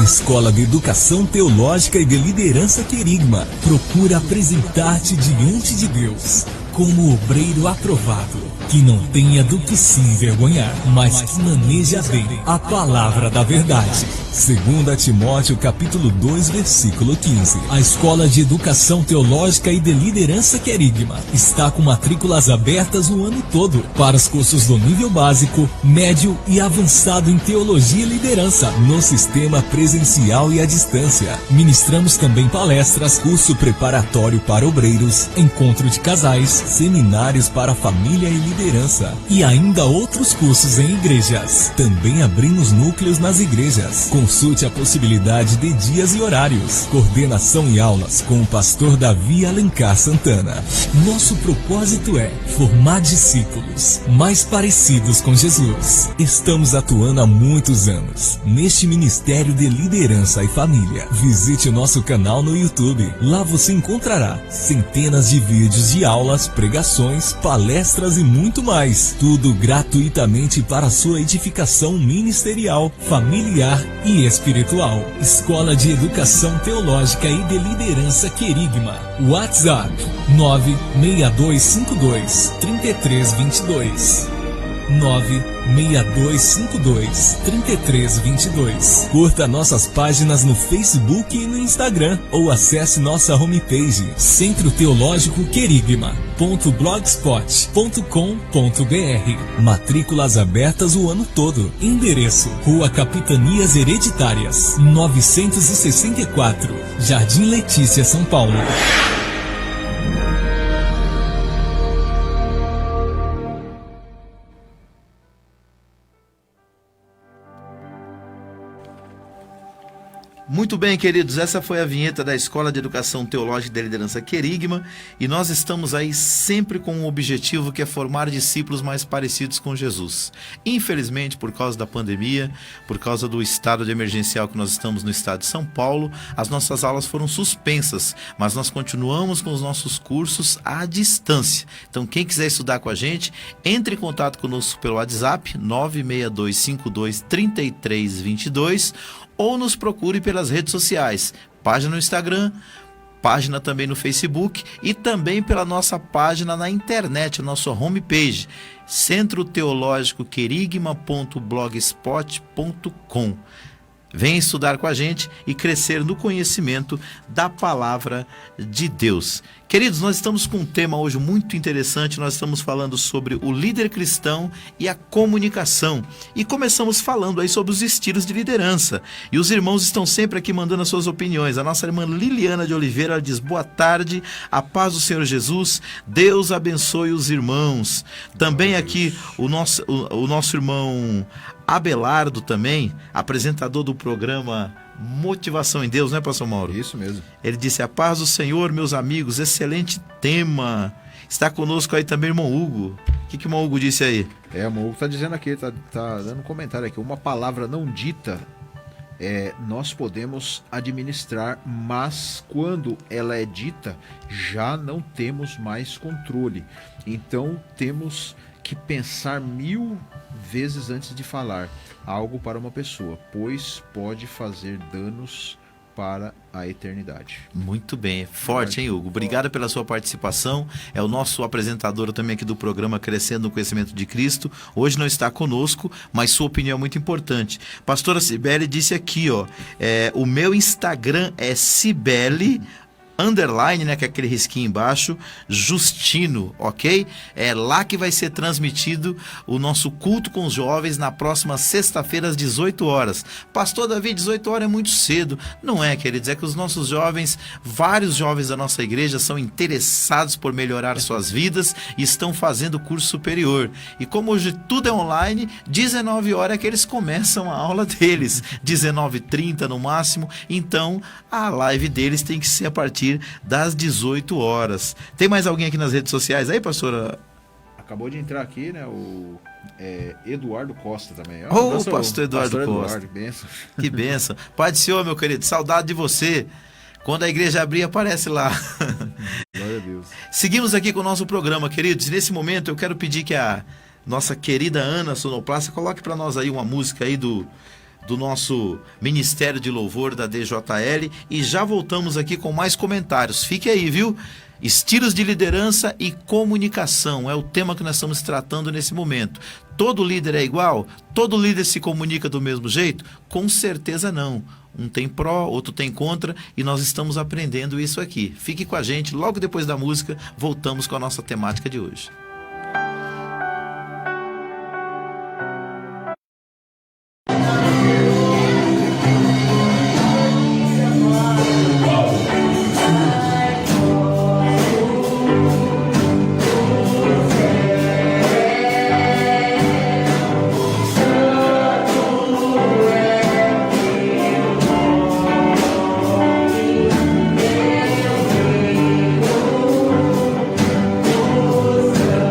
Speaker 5: Escola de Educação Teológica e de Liderança Querigma procura apresentar-te diante de Deus como obreiro aprovado, que não tenha do que se envergonhar, mas que maneja bem a palavra da verdade. 2 Timóteo capítulo 2, versículo 15. A Escola de Educação Teológica e de Liderança Querigma está com matrículas abertas o ano todo para os cursos do nível básico, médio e avançado em Teologia e Liderança, no sistema presencial e à distância. Ministramos também palestras, curso preparatório para obreiros, encontro de casais, seminários para família e liderança e ainda outros cursos em igrejas. Também abrimos núcleos nas igrejas. Consulte a possibilidade de dias e horários. Coordenação e aulas com o pastor Davi Alencar Santana. Nosso propósito é formar discípulos mais parecidos com Jesus. Estamos atuando há muitos anos neste Ministério de Liderança e Família. Visite o nosso canal no YouTube. Lá você encontrará centenas de vídeos de aulas, pregações, palestras e muito mais. Tudo gratuitamente para sua edificação ministerial, familiar e espiritual. Escola de Educação Teológica e de Liderança Querigma. WhatsApp 96252-3322. 96252-3322. Curta nossas páginas no Facebook e no Instagram ou acesse nossa homepage Centro Teológico Querigma.blogspot.com.br. Matrículas abertas o ano todo. Endereço: Rua Capitanias Hereditárias 964, Jardim Letícia, São Paulo.
Speaker 1: Muito bem, queridos, essa foi a vinheta da Escola de Educação Teológica e de Liderança Querigma e nós estamos aí sempre com um objetivo que é formar discípulos mais parecidos com Jesus. Infelizmente, por causa da pandemia, por causa do estado de emergencial que nós estamos no estado de São Paulo, as nossas aulas foram suspensas, mas nós continuamos com os nossos cursos à distância. Então, quem quiser estudar com a gente, entre em contato conosco pelo WhatsApp 96252-3322 ou nos procure pelas redes sociais, página no Instagram, página também no Facebook e também pela nossa página na internet, a nossa homepage, Centro Teológico Querigma.blogspot.com. Venha estudar com a gente e crescer no conhecimento da palavra de Deus. Queridos, nós estamos com um tema hoje muito interessante. Nós estamos falando sobre o líder cristão e a comunicação. E começamos falando aí sobre os estilos de liderança. E os irmãos estão sempre aqui mandando as suas opiniões. A nossa irmã Liliana de Oliveira ela diz: boa tarde, a paz do Senhor Jesus, Deus abençoe os irmãos. Também aqui o nosso irmão Abelardo também, apresentador do programa Motivação em Deus, né, pastor Mauro?
Speaker 4: Isso mesmo.
Speaker 1: Ele disse: a paz do Senhor, meus amigos, excelente tema. Está conosco aí também o irmão Hugo. O que o irmão Hugo disse aí?
Speaker 4: O irmão Hugo está dizendo aqui, está dando um comentário aqui. Uma palavra não dita, nós podemos administrar, mas quando ela é dita, já não temos mais controle. Então, temos que pensar 1000 vezes antes de falar algo para uma pessoa, pois pode fazer danos para a eternidade.
Speaker 1: Muito bem, forte, hein, Hugo? Obrigado pela sua participação. É o nosso apresentador também aqui do programa Crescendo no Conhecimento de Cristo. Hoje não está conosco, mas sua opinião é muito importante. Pastora Cibele disse aqui, ó, o meu Instagram é Cibele _ né, que é aquele risquinho embaixo, Justino, ok? É lá que vai ser transmitido o nosso culto com os jovens na próxima sexta-feira às 18 horas. Pastor Davi, 18 horas é muito cedo. Não é, queridos, é que os nossos jovens, vários jovens da nossa igreja são interessados por melhorar suas vidas e estão fazendo curso superior. E como hoje tudo é online, 19 horas é que eles começam a aula deles, 19h30 no máximo, então a live deles tem que ser a partir das 18 horas. Tem mais alguém aqui nas redes sociais aí, pastora?
Speaker 4: Acabou de entrar aqui, né, o Eduardo Costa também.
Speaker 1: Ô, pastor Eduardo
Speaker 4: pastor
Speaker 1: Costa.
Speaker 4: Eduardo, benção.
Speaker 1: Que benção. Pai do Senhor, meu querido, saudade de você. Quando a igreja abrir, aparece lá.
Speaker 4: Glória a Deus.
Speaker 1: Seguimos aqui com o nosso programa, queridos. Nesse momento, eu quero pedir que a nossa querida Ana Sonoplasta coloque para nós aí uma música aí do nosso Ministério de Louvor da DJL, e já voltamos aqui com mais comentários. Fique aí, viu? Estilos de liderança e comunicação é o tema que nós estamos tratando nesse momento. Todo líder é igual? Todo líder se comunica do mesmo jeito? Com certeza não. Um tem pró, outro tem contra, e nós estamos aprendendo isso aqui. Fique com a gente, logo depois da música, voltamos com a nossa temática de hoje.
Speaker 8: Céu.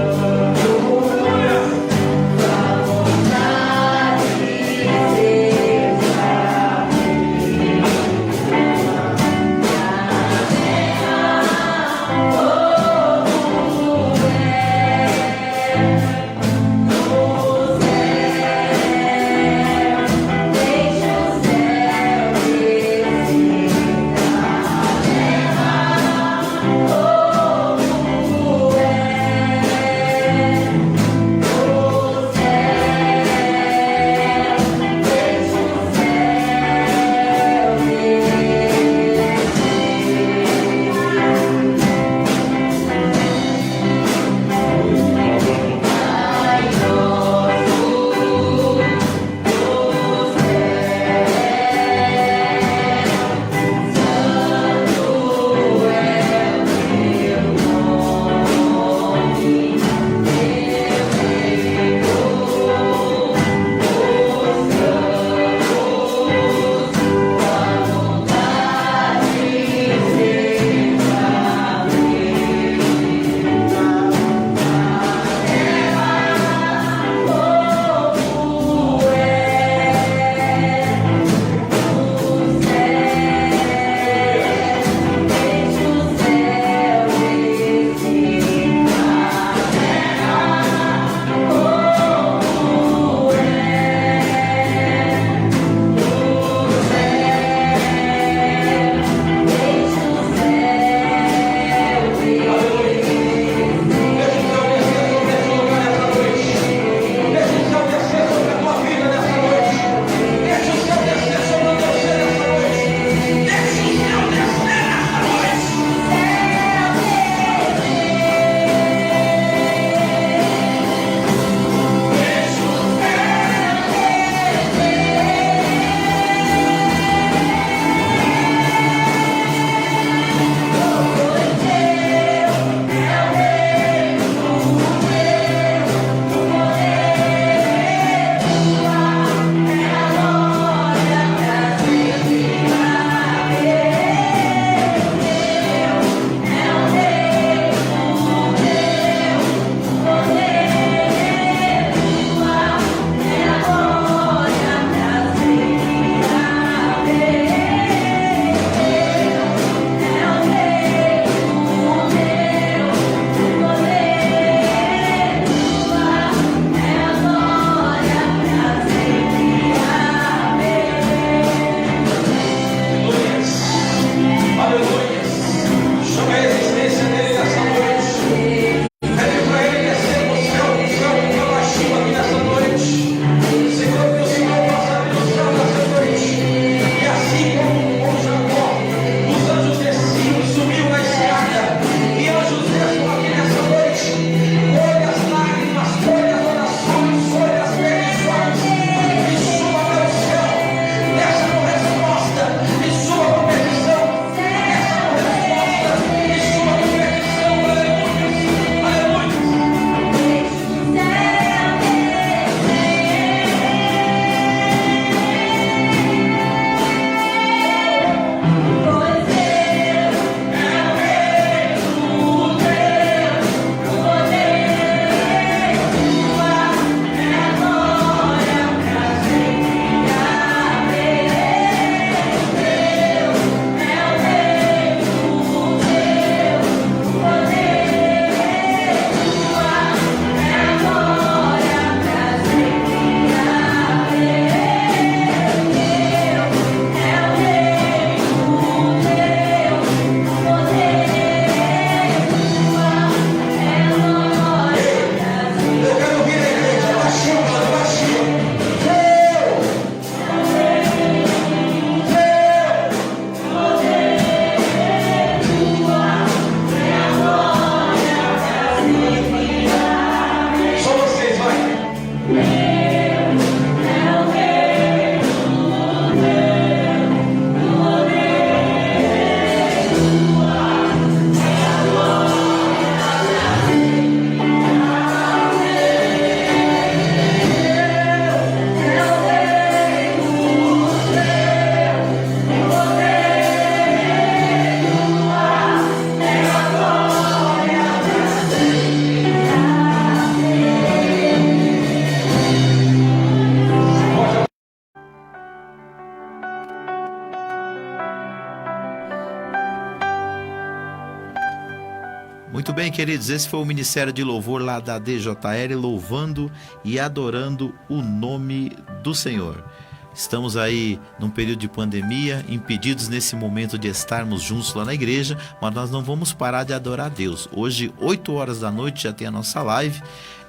Speaker 1: bem, queridos, esse foi o Ministério de Louvor lá da DJL, louvando e adorando o nome do Senhor. Estamos aí num período de pandemia, impedidos nesse momento de estarmos juntos lá na igreja, mas nós não vamos parar de adorar a Deus. Hoje, 8 horas da noite, já tem a nossa live.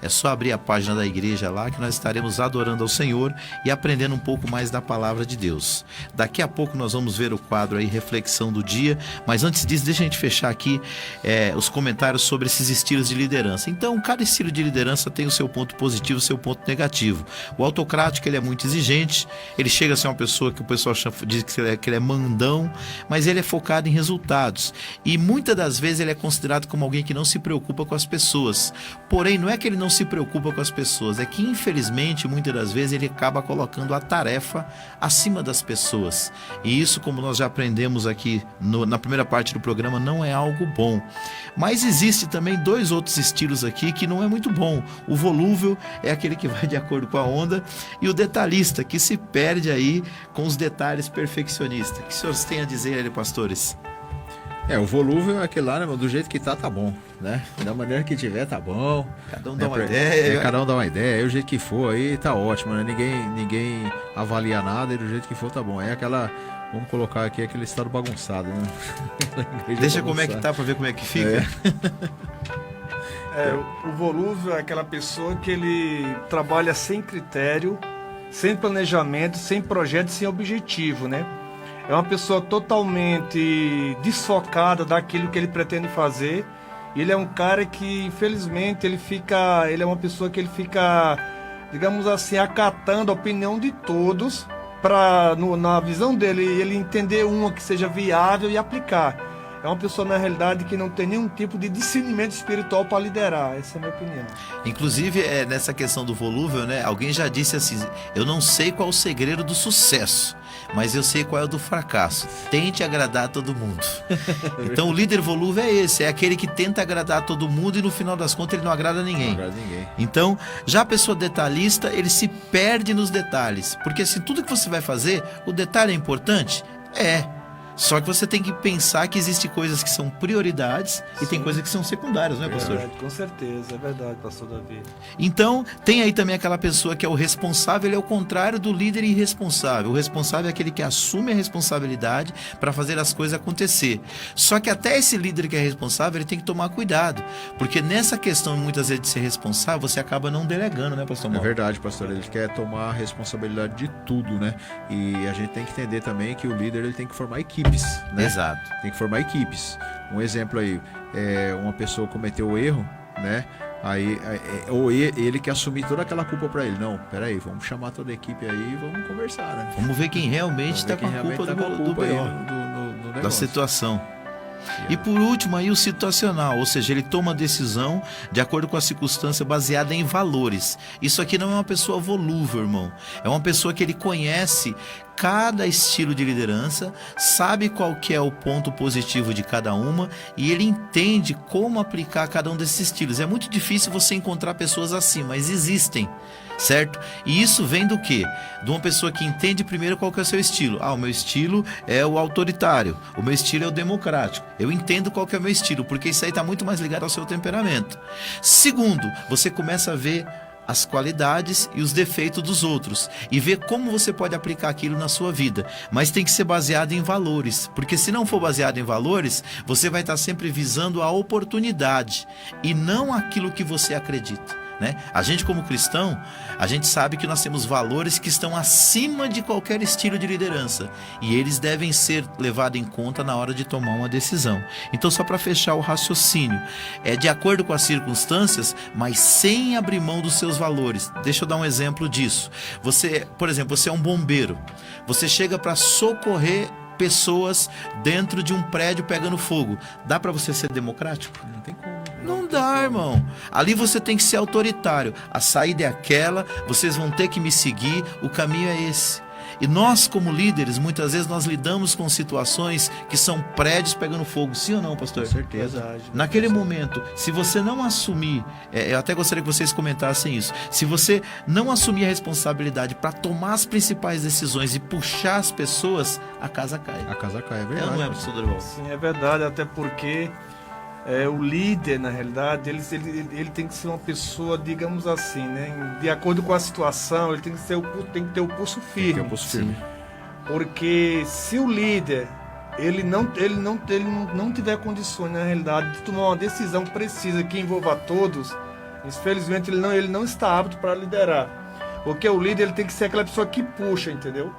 Speaker 1: É só abrir a página da igreja lá que nós estaremos adorando ao Senhor e aprendendo um pouco mais da palavra de Deus. Daqui a pouco nós vamos ver o quadro aí, Reflexão do Dia, mas antes disso, deixa a gente fechar aqui os comentários sobre esses estilos de liderança. Então, cada estilo de liderança tem o seu ponto positivo e o seu ponto negativo. O autocrático, ele é muito exigente, ele chega a ser uma pessoa que o pessoal diz que ele é mandão, mas ele é focado em resultados. E muitas das vezes ele é considerado como alguém que não se preocupa com as pessoas. Porém, não é que ele não se preocupa com as pessoas, é que infelizmente muitas das vezes ele acaba colocando a tarefa acima das pessoas, e isso, como nós já aprendemos aqui na primeira parte do programa, não é algo bom. Mas existe também 2 outros estilos aqui que não é muito bom. O volúvel é aquele que vai de acordo com a onda, e o detalhista, que se perde aí com os detalhes perfeccionistas. O que os senhores têm a dizer aí, pastores?
Speaker 4: O volúvel é aquele lá, né, do jeito que tá bom, né? Da maneira que tiver, tá bom.
Speaker 1: Cada um dá uma ideia.
Speaker 4: Cada um dá uma ideia, aí o jeito que for, aí tá ótimo, né? Ninguém avalia nada, e do jeito que for, tá bom. É aquela, vamos colocar aqui, aquele estado bagunçado, né?
Speaker 1: Deixa como é que tá pra ver como é que fica.
Speaker 2: O volúvel é aquela pessoa que ele trabalha sem critério, sem planejamento, sem projeto, sem objetivo, né? É uma pessoa totalmente desfocada daquilo que ele pretende fazer. E ele é um cara que, infelizmente, ele é uma pessoa que ele fica, digamos assim, acatando a opinião de todos para, na visão dele, ele entender uma que seja viável e aplicar. É uma pessoa, na realidade, que não tem nenhum tipo de discernimento espiritual para liderar. Essa é a minha opinião.
Speaker 1: Inclusive, nessa questão do volúvel, né? Alguém já disse assim: eu não sei qual é o segredo do sucesso, mas eu sei qual é o do fracasso. Tente agradar todo mundo. Então, o líder volúvel é esse. É aquele que tenta agradar todo mundo e, no final das contas, ele não agrada ninguém.
Speaker 4: Não agrada ninguém.
Speaker 1: Então, já a pessoa detalhista, ele se perde nos detalhes. Porque, assim, tudo que você vai fazer, o detalhe é importante? Só que você tem que pensar que existem coisas que são prioridades e tem coisas que são secundárias, não é, pastor?
Speaker 2: Com certeza, é verdade, pastor Davi.
Speaker 1: Então, tem aí também aquela pessoa que é o responsável, ele é o contrário do líder irresponsável. O responsável é aquele que assume a responsabilidade para fazer as coisas acontecer. Só que até esse líder que é responsável, ele tem que tomar cuidado, porque nessa questão, muitas vezes, de ser responsável, você acaba não delegando, né, pastor Mauro?
Speaker 4: É verdade, pastor, ele quer tomar a responsabilidade de tudo, né? E a gente tem que entender também que o líder, ele tem que formar equipes, né?
Speaker 1: Exato.
Speaker 4: Tem que formar equipes. Um exemplo aí, uma pessoa cometeu o erro, né? Aí, ou ele quer assumir toda aquela culpa pra ele. Não, peraí, vamos chamar toda a equipe aí e vamos conversar, né?
Speaker 1: Vamos ver quem realmente está com a culpa do
Speaker 4: BO,
Speaker 1: da situação. E por último aí o situacional, ou seja, ele toma a decisão de acordo com a circunstância baseada em valores. Isso aqui não é uma pessoa volúvel, irmão. É uma pessoa que ele conhece cada estilo de liderança, sabe qual que é o ponto positivo de cada uma e ele entende como aplicar cada um desses estilos. É muito difícil você encontrar pessoas assim, mas existem, certo? E isso vem do quê? De uma pessoa que entende primeiro qual que é o seu estilo. O meu estilo é o autoritário, o meu estilo é o democrático. Eu entendo qual que é o meu estilo, porque isso aí está muito mais ligado ao seu temperamento. Segundo, você começa a ver as qualidades e os defeitos dos outros e ver como você pode aplicar aquilo na sua vida, mas tem que ser baseado em valores, porque se não for baseado em valores, você vai estar sempre visando a oportunidade e não aquilo que você acredita, né? A gente, como cristão, a gente sabe que nós temos valores que estão acima de qualquer estilo de liderança e eles devem ser levados em conta na hora de tomar uma decisão. Então, só para fechar o raciocínio, é de acordo com as circunstâncias, mas sem abrir mão dos seus valores. Deixa eu dar um exemplo disso. Você, por exemplo, você é um bombeiro, você chega para socorrer pessoas dentro de um prédio pegando fogo. Dá para você ser democrático?
Speaker 4: Não tem como.
Speaker 1: Não dá, irmão. Ali você tem que ser autoritário. A saída é aquela, vocês vão ter que me seguir, o caminho é esse. E nós, como líderes, muitas vezes nós lidamos com situações que são prédios pegando fogo. Sim ou não, pastor?
Speaker 4: Com certeza.
Speaker 2: Verdade.
Speaker 1: Naquele momento, se você não assumir, eu até gostaria que vocês comentassem isso, se você não assumir a responsabilidade para tomar as principais decisões e puxar as pessoas, a casa cai.
Speaker 4: A casa cai, é verdade.
Speaker 1: Não é, pastor Dorival?
Speaker 2: Sim, é verdade, até porque o líder, na realidade, ele tem que ser uma pessoa, digamos assim, né? De acordo com a situação, ele tem que ter o pulso firme.
Speaker 4: Tem o pulso firme.
Speaker 2: Porque se o líder ele não tiver condições, na realidade, de tomar uma decisão precisa que envolva todos, infelizmente ele não está apto para liderar. Porque o líder ele tem que ser aquela pessoa que puxa, entendeu?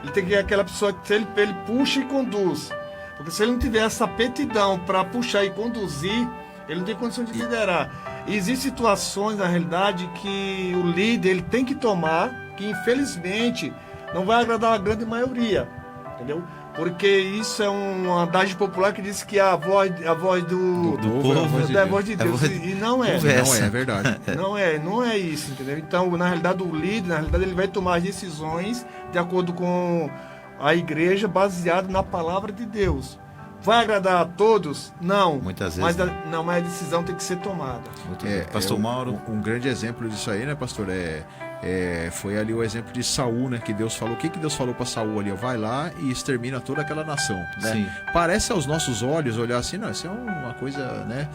Speaker 2: Ele tem que ser aquela pessoa que ele puxa e conduz. Porque se ele não tiver essa aptidão para puxar e conduzir, ele não tem condição de liderar. E existem situações, na realidade, que o líder ele tem que tomar, que infelizmente não vai agradar a grande maioria, entendeu? Porque isso é um adagio popular que diz que a voz do povo é a voz de Deus. E não é.
Speaker 4: Não é verdade.
Speaker 2: Não é isso, entendeu? Então, na realidade, o líder, na realidade, ele vai tomar as decisões de acordo com a igreja, baseado na palavra de Deus. Vai agradar a todos? Não.
Speaker 1: Muitas vezes.
Speaker 2: Mas a decisão tem que ser tomada.
Speaker 1: Pastor Mauro.
Speaker 4: Um grande exemplo disso aí, né, pastor? Foi ali o exemplo de Saul, né? Que Deus falou. O que Deus falou para Saul ali? Vai lá e extermina toda aquela nação. Né?
Speaker 1: Sim.
Speaker 4: Parece aos nossos olhos olhar assim, não, isso é uma coisa, né?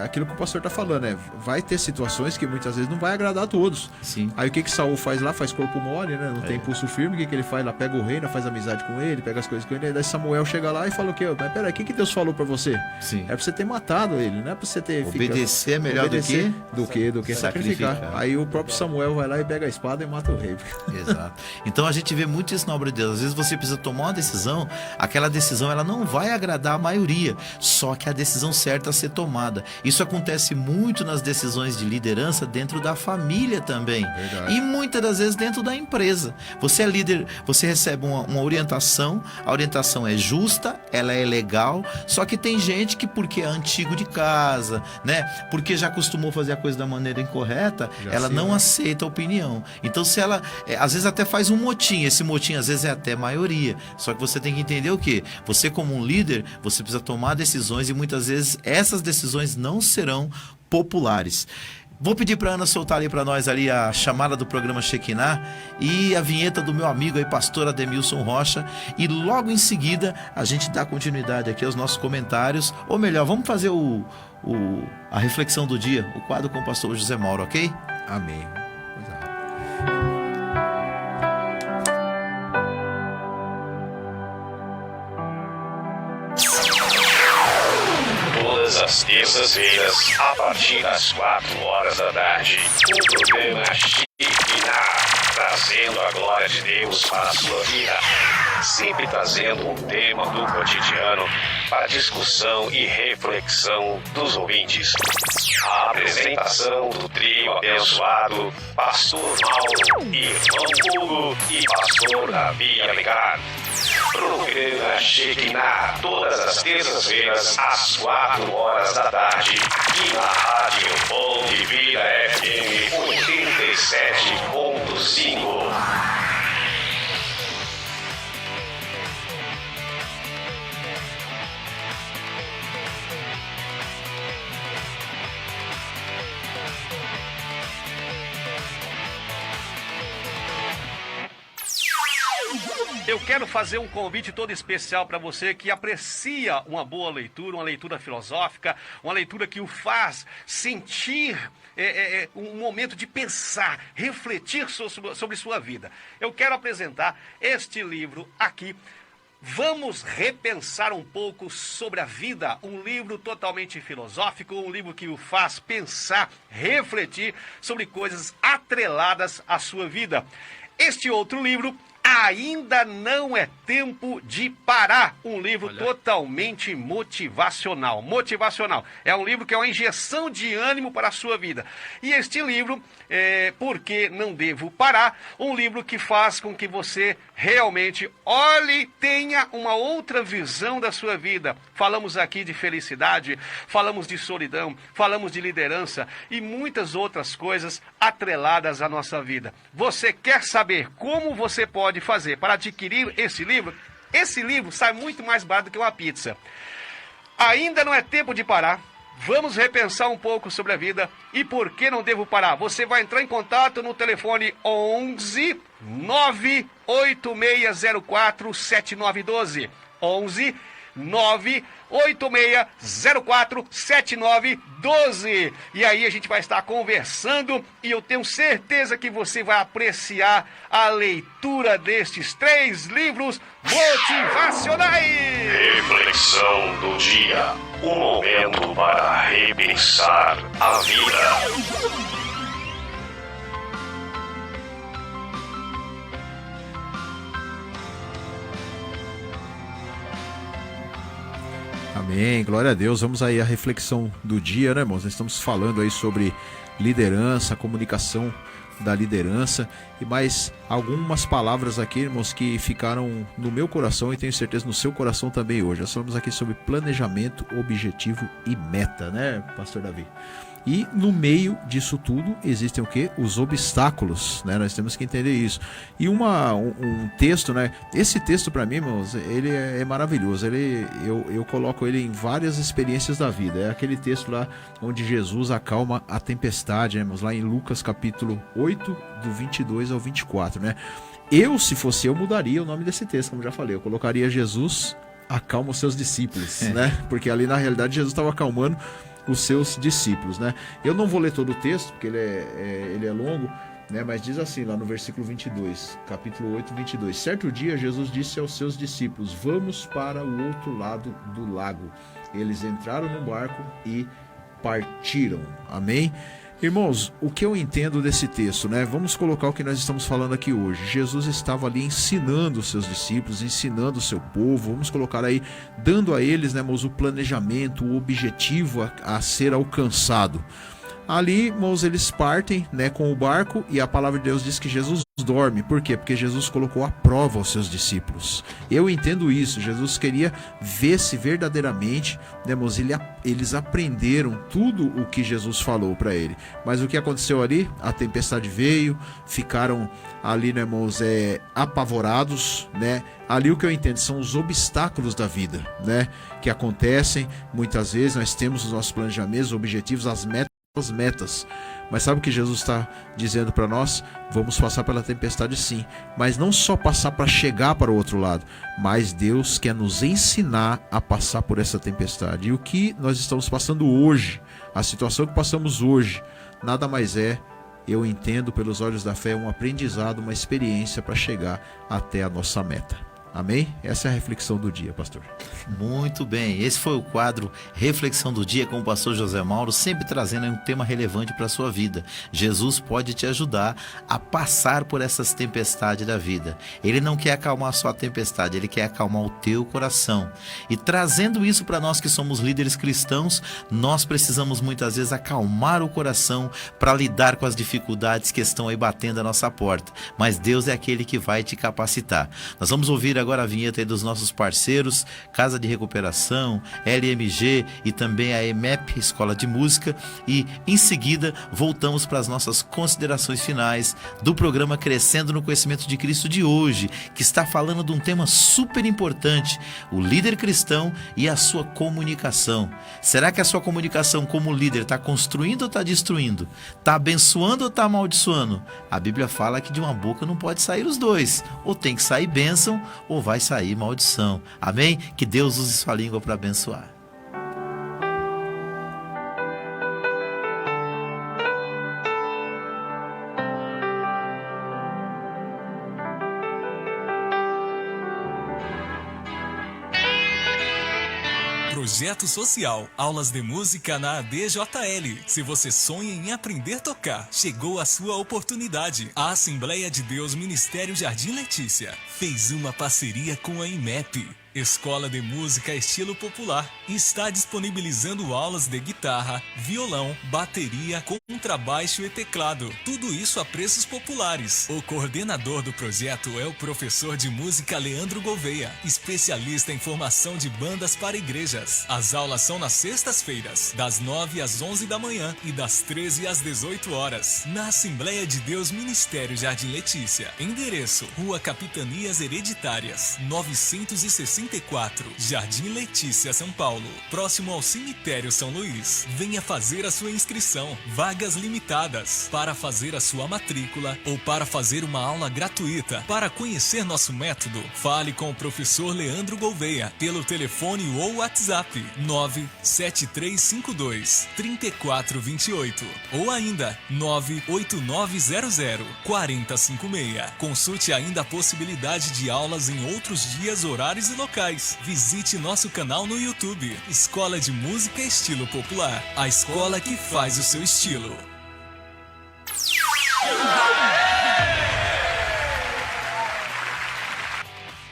Speaker 4: Aquilo que o pastor tá falando, né? Vai ter situações que muitas vezes não vai agradar a todos.
Speaker 1: Sim.
Speaker 4: Aí o que Saul faz lá? Faz corpo mole, né? Não tem pulso firme. O que ele faz lá? Pega o reino, faz amizade com ele, pega as coisas com ele. Aí daí Samuel chega lá e fala o quê? Mas peraí, o que Deus falou pra você?
Speaker 1: Sim.
Speaker 4: É pra você ter matado ele, não é pra você ter...
Speaker 1: Obedecer é melhor do que
Speaker 4: sacrificar. Aí o próprio Samuel vai lá e pega a espada e mata o rei.
Speaker 1: Exato. Então a gente vê muito isso na obra de Deus. Às vezes você precisa tomar uma decisão, aquela decisão ela não vai agradar a maioria, só que a decisão certa a ser tomada. Isso acontece muito nas decisões de liderança dentro da família também.
Speaker 4: Verdade.
Speaker 1: E muitas das vezes dentro da empresa. Você é líder, você recebe uma orientação, a orientação é justa, ela é legal, só que tem gente que porque é antigo de casa, né? Porque já acostumou fazer a coisa da maneira incorreta, ela não aceita a opinião. Então se ela, às vezes até faz um motim, esse motim às vezes é até maioria. Só que você tem que entender o quê? Você como um líder, você precisa tomar decisões e muitas vezes essas decisões não serão populares. Vou pedir para Ana soltar ali para nós ali a chamada do programa Shekinah e a vinheta do meu amigo aí, pastor Ademilson Rocha, e logo em seguida a gente dá continuidade aqui aos nossos comentários, ou melhor, vamos fazer a reflexão do dia, o quadro com o pastor José Mauro, ok?
Speaker 4: Amém.
Speaker 8: Todas as terças-feiras, a partir das 4 horas da tarde, o programa Shekinah, trazendo a glória de Deus para a sua vida. Sempre trazendo um tema do cotidiano para discussão e reflexão dos ouvintes. A apresentação do trio abençoado, Pastor Mauro, Irmão Hugo e Pastor Davi Alencar. Programa Shekinah, todas as terças-feiras, às 4 horas da tarde, aqui na Rádio Bom de Vida FM 87.5. Eu quero fazer um convite todo especial para você que aprecia uma boa leitura, uma leitura filosófica, uma leitura que o faz sentir um momento de pensar, refletir sobre sua vida. Eu quero apresentar este livro aqui. Vamos repensar um pouco sobre a vida, um livro totalmente filosófico, um livro que o faz pensar, refletir sobre coisas atreladas à sua vida. Este outro livro, Ainda Não é Tempo de Parar, um livro totalmente motivacional. Motivacional. É um livro que é uma injeção de ânimo para a sua vida. E este livro, Por que Não Devo Parar, um livro que faz com que você realmente olhe, tenha uma outra visão da sua vida. Falamos aqui de felicidade, falamos de solidão, falamos de liderança e muitas outras coisas atreladas à nossa vida. Você quer saber como você pode fazer para adquirir esse livro? Esse livro sai muito mais barato do que uma pizza. Ainda não é tempo de parar. Vamos repensar um pouco sobre a vida e por que não devo parar. Você vai entrar em contato no telefone 11 98604 7912. 11 98604 86047912. E aí a gente vai estar conversando e eu tenho certeza que você vai apreciar a leitura destes 3 livros motivacionais.
Speaker 9: Reflexão do dia. Um momento para repensar a vida.
Speaker 4: Amém, glória a Deus. Vamos aí à reflexão do dia, né, irmãos? Nós estamos falando aí sobre liderança, comunicação da liderança e mais algumas palavras aqui, irmãos, que ficaram no meu coração e tenho certeza no seu coração também hoje. Nós falamos aqui sobre planejamento, objetivo e meta, né, pastor Davi? E no meio disso tudo existem o quê? Os obstáculos, né? Nós temos que entender isso. E um texto, né? Esse texto para mim, irmãos, ele é maravilhoso. Eu coloco ele em várias experiências da vida. É aquele texto lá onde Jesus acalma a tempestade, né, irmãos? Lá em Lucas capítulo 8, do 22 ao 24, né? Se fosse eu, mudaria o nome desse texto, como já falei. Eu colocaria Jesus acalma os seus discípulos, né? Porque ali na realidade Jesus estava acalmando os seus discípulos, né? Eu não vou ler todo o texto, porque ele é longo, né? Mas diz assim, lá no versículo 22, capítulo 8, 22. Certo dia, Jesus disse aos seus discípulos, vamos para o outro lado do lago. Eles entraram no barco e partiram. Amém? Irmãos, o que eu entendo desse texto, né? Vamos colocar o que nós estamos falando aqui hoje. Jesus estava ali ensinando os seus discípulos, ensinando o seu povo. Vamos colocar aí, dando a eles, né, irmãos, o planejamento, o objetivo a ser alcançado. Ali, irmãos, eles partem, né, com o barco e a palavra de Deus diz que Jesus dorme. Por quê? Porque Jesus colocou à prova aos seus discípulos. Eu entendo isso. Jesus queria ver se verdadeiramente, né, irmãos, eles aprenderam tudo o que Jesus falou para ele. Mas o que aconteceu ali? A tempestade veio, ficaram ali, né, irmãos, apavorados, né? Ali o que eu entendo são os obstáculos da vida, né, que acontecem. Muitas vezes nós temos os nossos planejamentos, objetivos, as metas, mas sabe o que Jesus está dizendo para nós? Vamos passar pela tempestade, sim, mas não só passar para chegar para o outro lado, mas Deus quer nos ensinar a passar por essa tempestade. E o que nós estamos passando hoje, a situação que passamos hoje, nada mais é, eu entendo pelos olhos da fé, um aprendizado, uma experiência para chegar até a nossa meta. Amém? Essa é a reflexão do dia, pastor.
Speaker 1: Muito bem, esse foi o quadro Reflexão do Dia com o pastor José Mauro, sempre trazendo um tema relevante para a sua vida. Jesus pode te ajudar a passar por essas tempestades da vida. Ele não quer acalmar só a tempestade, ele quer acalmar o teu coração. E trazendo isso para nós que somos líderes cristãos, nós precisamos muitas vezes acalmar o coração para lidar com as dificuldades que estão aí batendo a nossa porta. Mas Deus é aquele que vai te capacitar. Nós vamos ouvir agora a vinheta aí dos nossos parceiros, Casa de Recuperação, LMG e também a EMEP, Escola de Música, e em seguida voltamos para as nossas considerações finais do programa Crescendo no Conhecimento de Cristo de hoje, que está falando de um tema super importante, o líder cristão e a sua comunicação. Será que a sua comunicação como líder está construindo ou está destruindo? Está abençoando ou está amaldiçoando? A Bíblia fala que de uma boca não pode sair os dois, ou tem que sair bênção ou vai sair maldição. Amém? Que Deus use sua língua para abençoar.
Speaker 5: Projeto Social, aulas de música na ADJL. Se você sonha em aprender a tocar, chegou a sua oportunidade. A Assembleia de Deus Ministério Jardim Letícia fez uma parceria com a IMEP, Escola de Música Estilo Popular, e está disponibilizando aulas de guitarra, violão, bateria, contrabaixo e teclado. Tudo isso a preços populares. O coordenador do projeto é o professor de música Leandro Gouveia, especialista em formação de bandas para igrejas. As aulas são nas sextas-feiras, das 9 às 11 da manhã e das 13 às 18 horas, na Assembleia de Deus Ministério Jardim Letícia. Endereço: Rua Capitanias Hereditárias, 960 34, Jardim Letícia, São Paulo, próximo ao Cemitério São Luís. Venha fazer a sua inscrição. Vagas limitadas. Para fazer a sua matrícula ou para fazer uma aula gratuita. Para conhecer nosso método, fale com o professor Leandro Gouveia pelo telefone ou WhatsApp 97352-3428 ou ainda 98900-4056. Consulte ainda a possibilidade de aulas em outros dias, horários e locais. Visite nosso canal no YouTube, Escola de Música Estilo Popular, a escola que faz o seu estilo.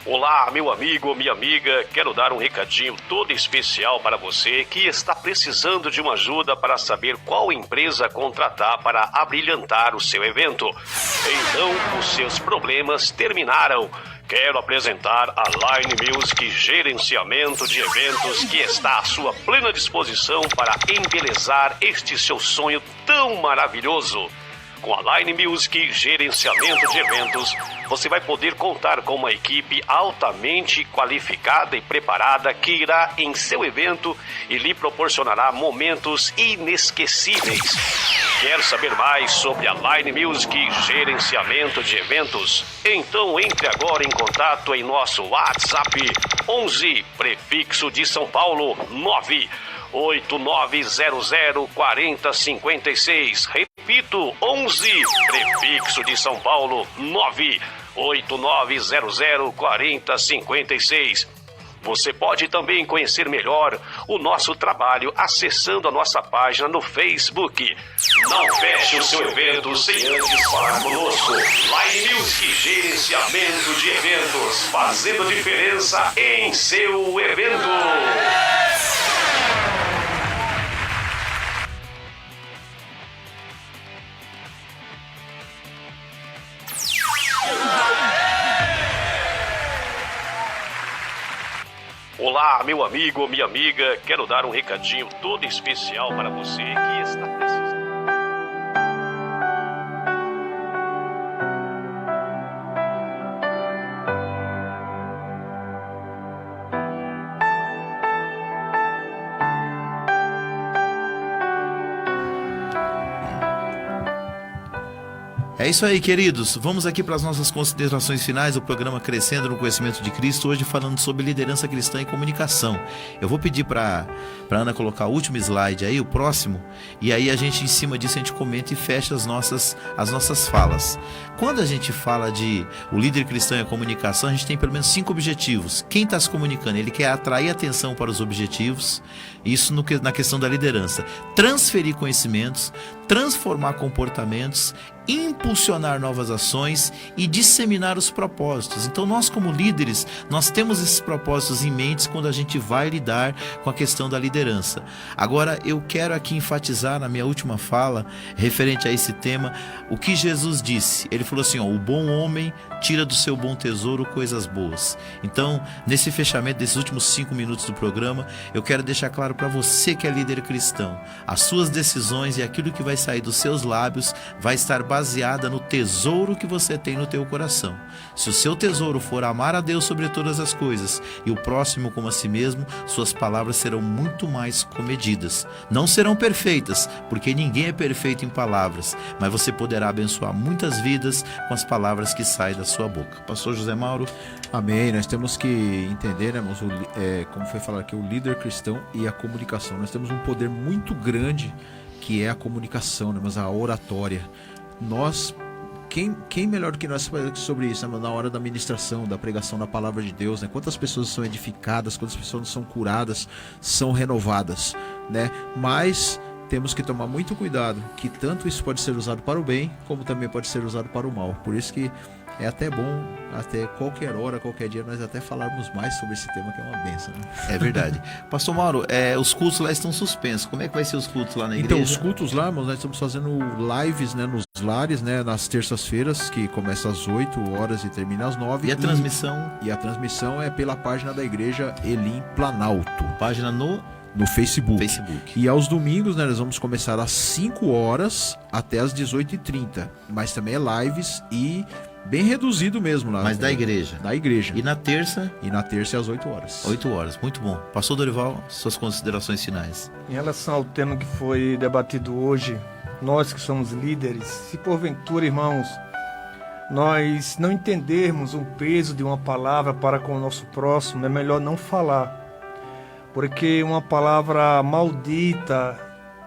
Speaker 9: Olá, meu amigo, minha amiga, quero dar um recadinho todo especial para você que está precisando de uma ajuda para saber qual empresa contratar para abrilhantar o seu evento. Então, os seus problemas terminaram. Quero apresentar a Line Music Gerenciamento de Eventos, que está à sua plena disposição para embelezar este seu sonho tão maravilhoso. Com a Line Music Gerenciamento de Eventos, você vai poder contar com uma equipe altamente qualificada e preparada que irá em seu evento e lhe proporcionará momentos inesquecíveis. Quer saber mais sobre a Line Music Gerenciamento de Eventos? Então entre agora em contato em nosso WhatsApp 11, prefixo de São Paulo, 989004056. Repito, 11, prefixo de São Paulo, 989004056. Você pode também conhecer melhor o nosso trabalho acessando a nossa página no Facebook. Não feche o seu evento sem antes falar conosco. Line Music Gerenciamento de Eventos, fazendo diferença em seu evento. Olá, meu amigo, minha amiga, quero dar um recadinho todo especial para você que está precisando.
Speaker 1: É isso aí, queridos. Vamos aqui para as nossas considerações finais do programa Crescendo no Conhecimento de Cristo, hoje falando sobre liderança cristã e comunicação. Eu vou pedir para Ana colocar o último slide aí, o próximo, e aí a gente, em cima disso, a gente comenta e fecha as nossas falas. Quando a gente fala de o líder cristão e a comunicação, a gente tem pelo menos 5 objetivos. Quem está se comunicando? Ele quer atrair atenção para os objetivos, isso na questão da liderança. Transferir conhecimentos, transformar comportamentos, impulsionar novas ações e disseminar os propósitos. Então nós, como líderes, nós temos esses propósitos em mente quando a gente vai lidar com a questão da liderança. Agora eu quero aqui enfatizar na minha última fala, referente a esse tema, o que Jesus disse. Ele falou assim, o bom homem tira do seu bom tesouro coisas boas. Então, nesse fechamento desses últimos 5 minutos do programa, eu quero deixar claro para você que é líder cristão, as suas decisões e aquilo que vai sair dos seus lábios vai estar baseada no tesouro que você tem no teu coração. Se o seu tesouro for amar a Deus sobre todas as coisas e o próximo como a si mesmo, suas palavras serão muito mais comedidas. Não serão perfeitas, porque ninguém é perfeito em palavras, mas você poderá abençoar muitas vidas com as palavras que saem da sua boca. Pastor José Mauro.
Speaker 4: Amém. Nós temos que entender, né, irmãos, como foi falado aqui, o líder cristão e a comunicação. Nós temos um poder muito grande que é a comunicação, né, mas a oratória. Quem melhor do que nós sobre isso, né? Na hora da ministração, da pregação da palavra de Deus, né? Quantas pessoas são edificadas, quantas pessoas são curadas, são renovadas, né? Mas temos que tomar muito cuidado, que tanto isso pode ser usado para o bem, como também pode ser usado para o mal. Por isso que é até bom, até qualquer hora, qualquer dia, nós até falarmos mais sobre esse tema, que é uma bênção, né?
Speaker 1: É verdade. Pastor Mauro, os cultos lá estão suspensos. Como é que vai ser os cultos lá na igreja?
Speaker 4: Então, os cultos lá, nós estamos fazendo lives, né, nos lares, né, nas terças-feiras, que começa às 8 horas e termina às 9.
Speaker 1: E a transmissão?
Speaker 4: E a transmissão é pela página da igreja Elim Planalto.
Speaker 1: Página no
Speaker 4: Facebook. E aos domingos, né, nós vamos começar às 5 horas até às 18h30. Mas também é lives e Bem reduzido mesmo lá.
Speaker 1: Mas da igreja.
Speaker 4: Da igreja.
Speaker 1: E na terça?
Speaker 4: E na terça é às 8 horas.
Speaker 1: 8 horas, muito bom. Pastor Dorival, suas considerações finais.
Speaker 2: Em relação ao tema que foi debatido hoje, nós que somos líderes, se porventura, irmãos, nós não entendermos o peso de uma palavra para com o nosso próximo, é melhor não falar. Porque uma palavra maldita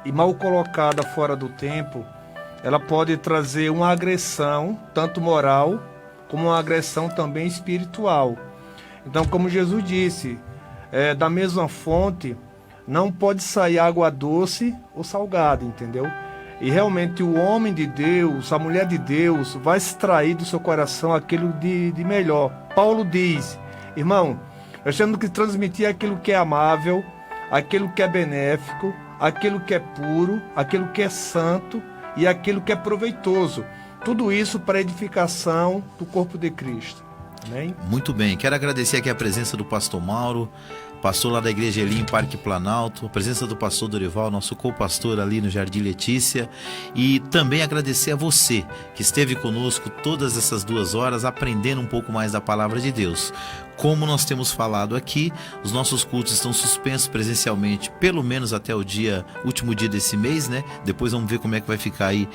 Speaker 2: e mal colocada fora do tempo, ela pode trazer uma agressão, tanto moral, como uma agressão também espiritual. Então, como Jesus disse, da mesma fonte não pode sair água doce ou salgada, entendeu? E realmente o homem de Deus, a mulher de Deus, vai extrair do seu coração aquilo de melhor. Paulo diz, irmão, nós temos que transmitir aquilo que é amável, aquilo que é benéfico, aquilo que é puro, aquilo que é santo e aquilo que é proveitoso. Tudo isso para a edificação do corpo de Cristo. Amém?
Speaker 1: Muito bem, quero agradecer aqui a presença do pastor Mauro, pastor lá da Igreja Elim, Parque Planalto, a presença do pastor Dorival, nosso co-pastor ali no Jardim Letícia, e também agradecer a você que esteve conosco todas essas 2 horas aprendendo um pouco mais da palavra de Deus. Como nós temos falado aqui, os nossos cultos estão suspensos presencialmente, pelo menos até o último dia desse mês, né? Depois vamos ver como é que vai ficar aí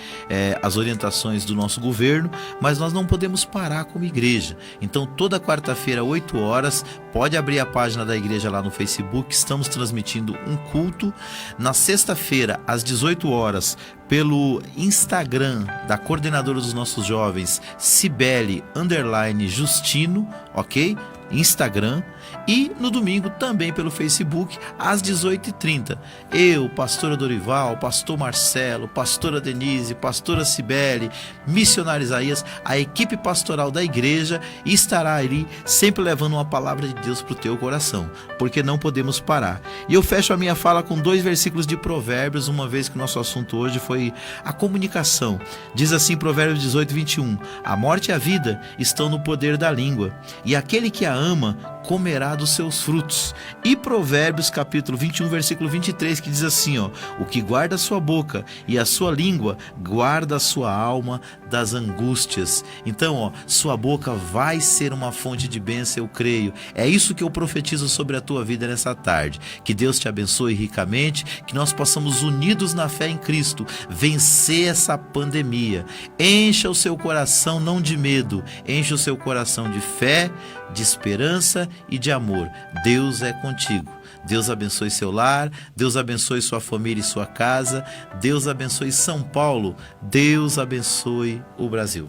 Speaker 1: as orientações do nosso governo, mas nós não podemos parar como igreja. Então, toda quarta-feira, 8 horas, pode abrir a página da igreja lá no Facebook, estamos transmitindo um culto. Na sexta-feira, às 18 horas, pelo Instagram da coordenadora dos nossos jovens, Cibele_Justino, ok? Instagram. E no domingo também pelo Facebook, às 18h30. Eu, pastora Dorival, pastor Marcelo, pastora Denise, pastora Cibele, missionário Isaías, a equipe pastoral da igreja estará ali sempre levando uma palavra de Deus para o teu coração, porque não podemos parar. E eu fecho a minha fala com 2 versículos de Provérbios, uma vez que o nosso assunto hoje foi a comunicação. Diz assim Provérbios 18:21: a morte e a vida estão no poder da língua, e aquele que a ama comerá dos seus frutos. E Provérbios capítulo 21, versículo 23, que diz assim, ó: o que guarda a sua boca e a sua língua, guarda a sua alma das angústias. Então, ó, sua boca vai ser uma fonte de bênção, eu creio. É isso que eu profetizo sobre a tua vida nessa tarde. Que Deus te abençoe ricamente, que nós possamos, unidos na fé em Cristo, vencer essa pandemia. Encha o seu coração não de medo, encha o seu coração de fé, de esperança e de amor. Deus é contigo. Deus abençoe seu lar, Deus abençoe sua família e sua casa, Deus abençoe São Paulo, Deus abençoe o Brasil.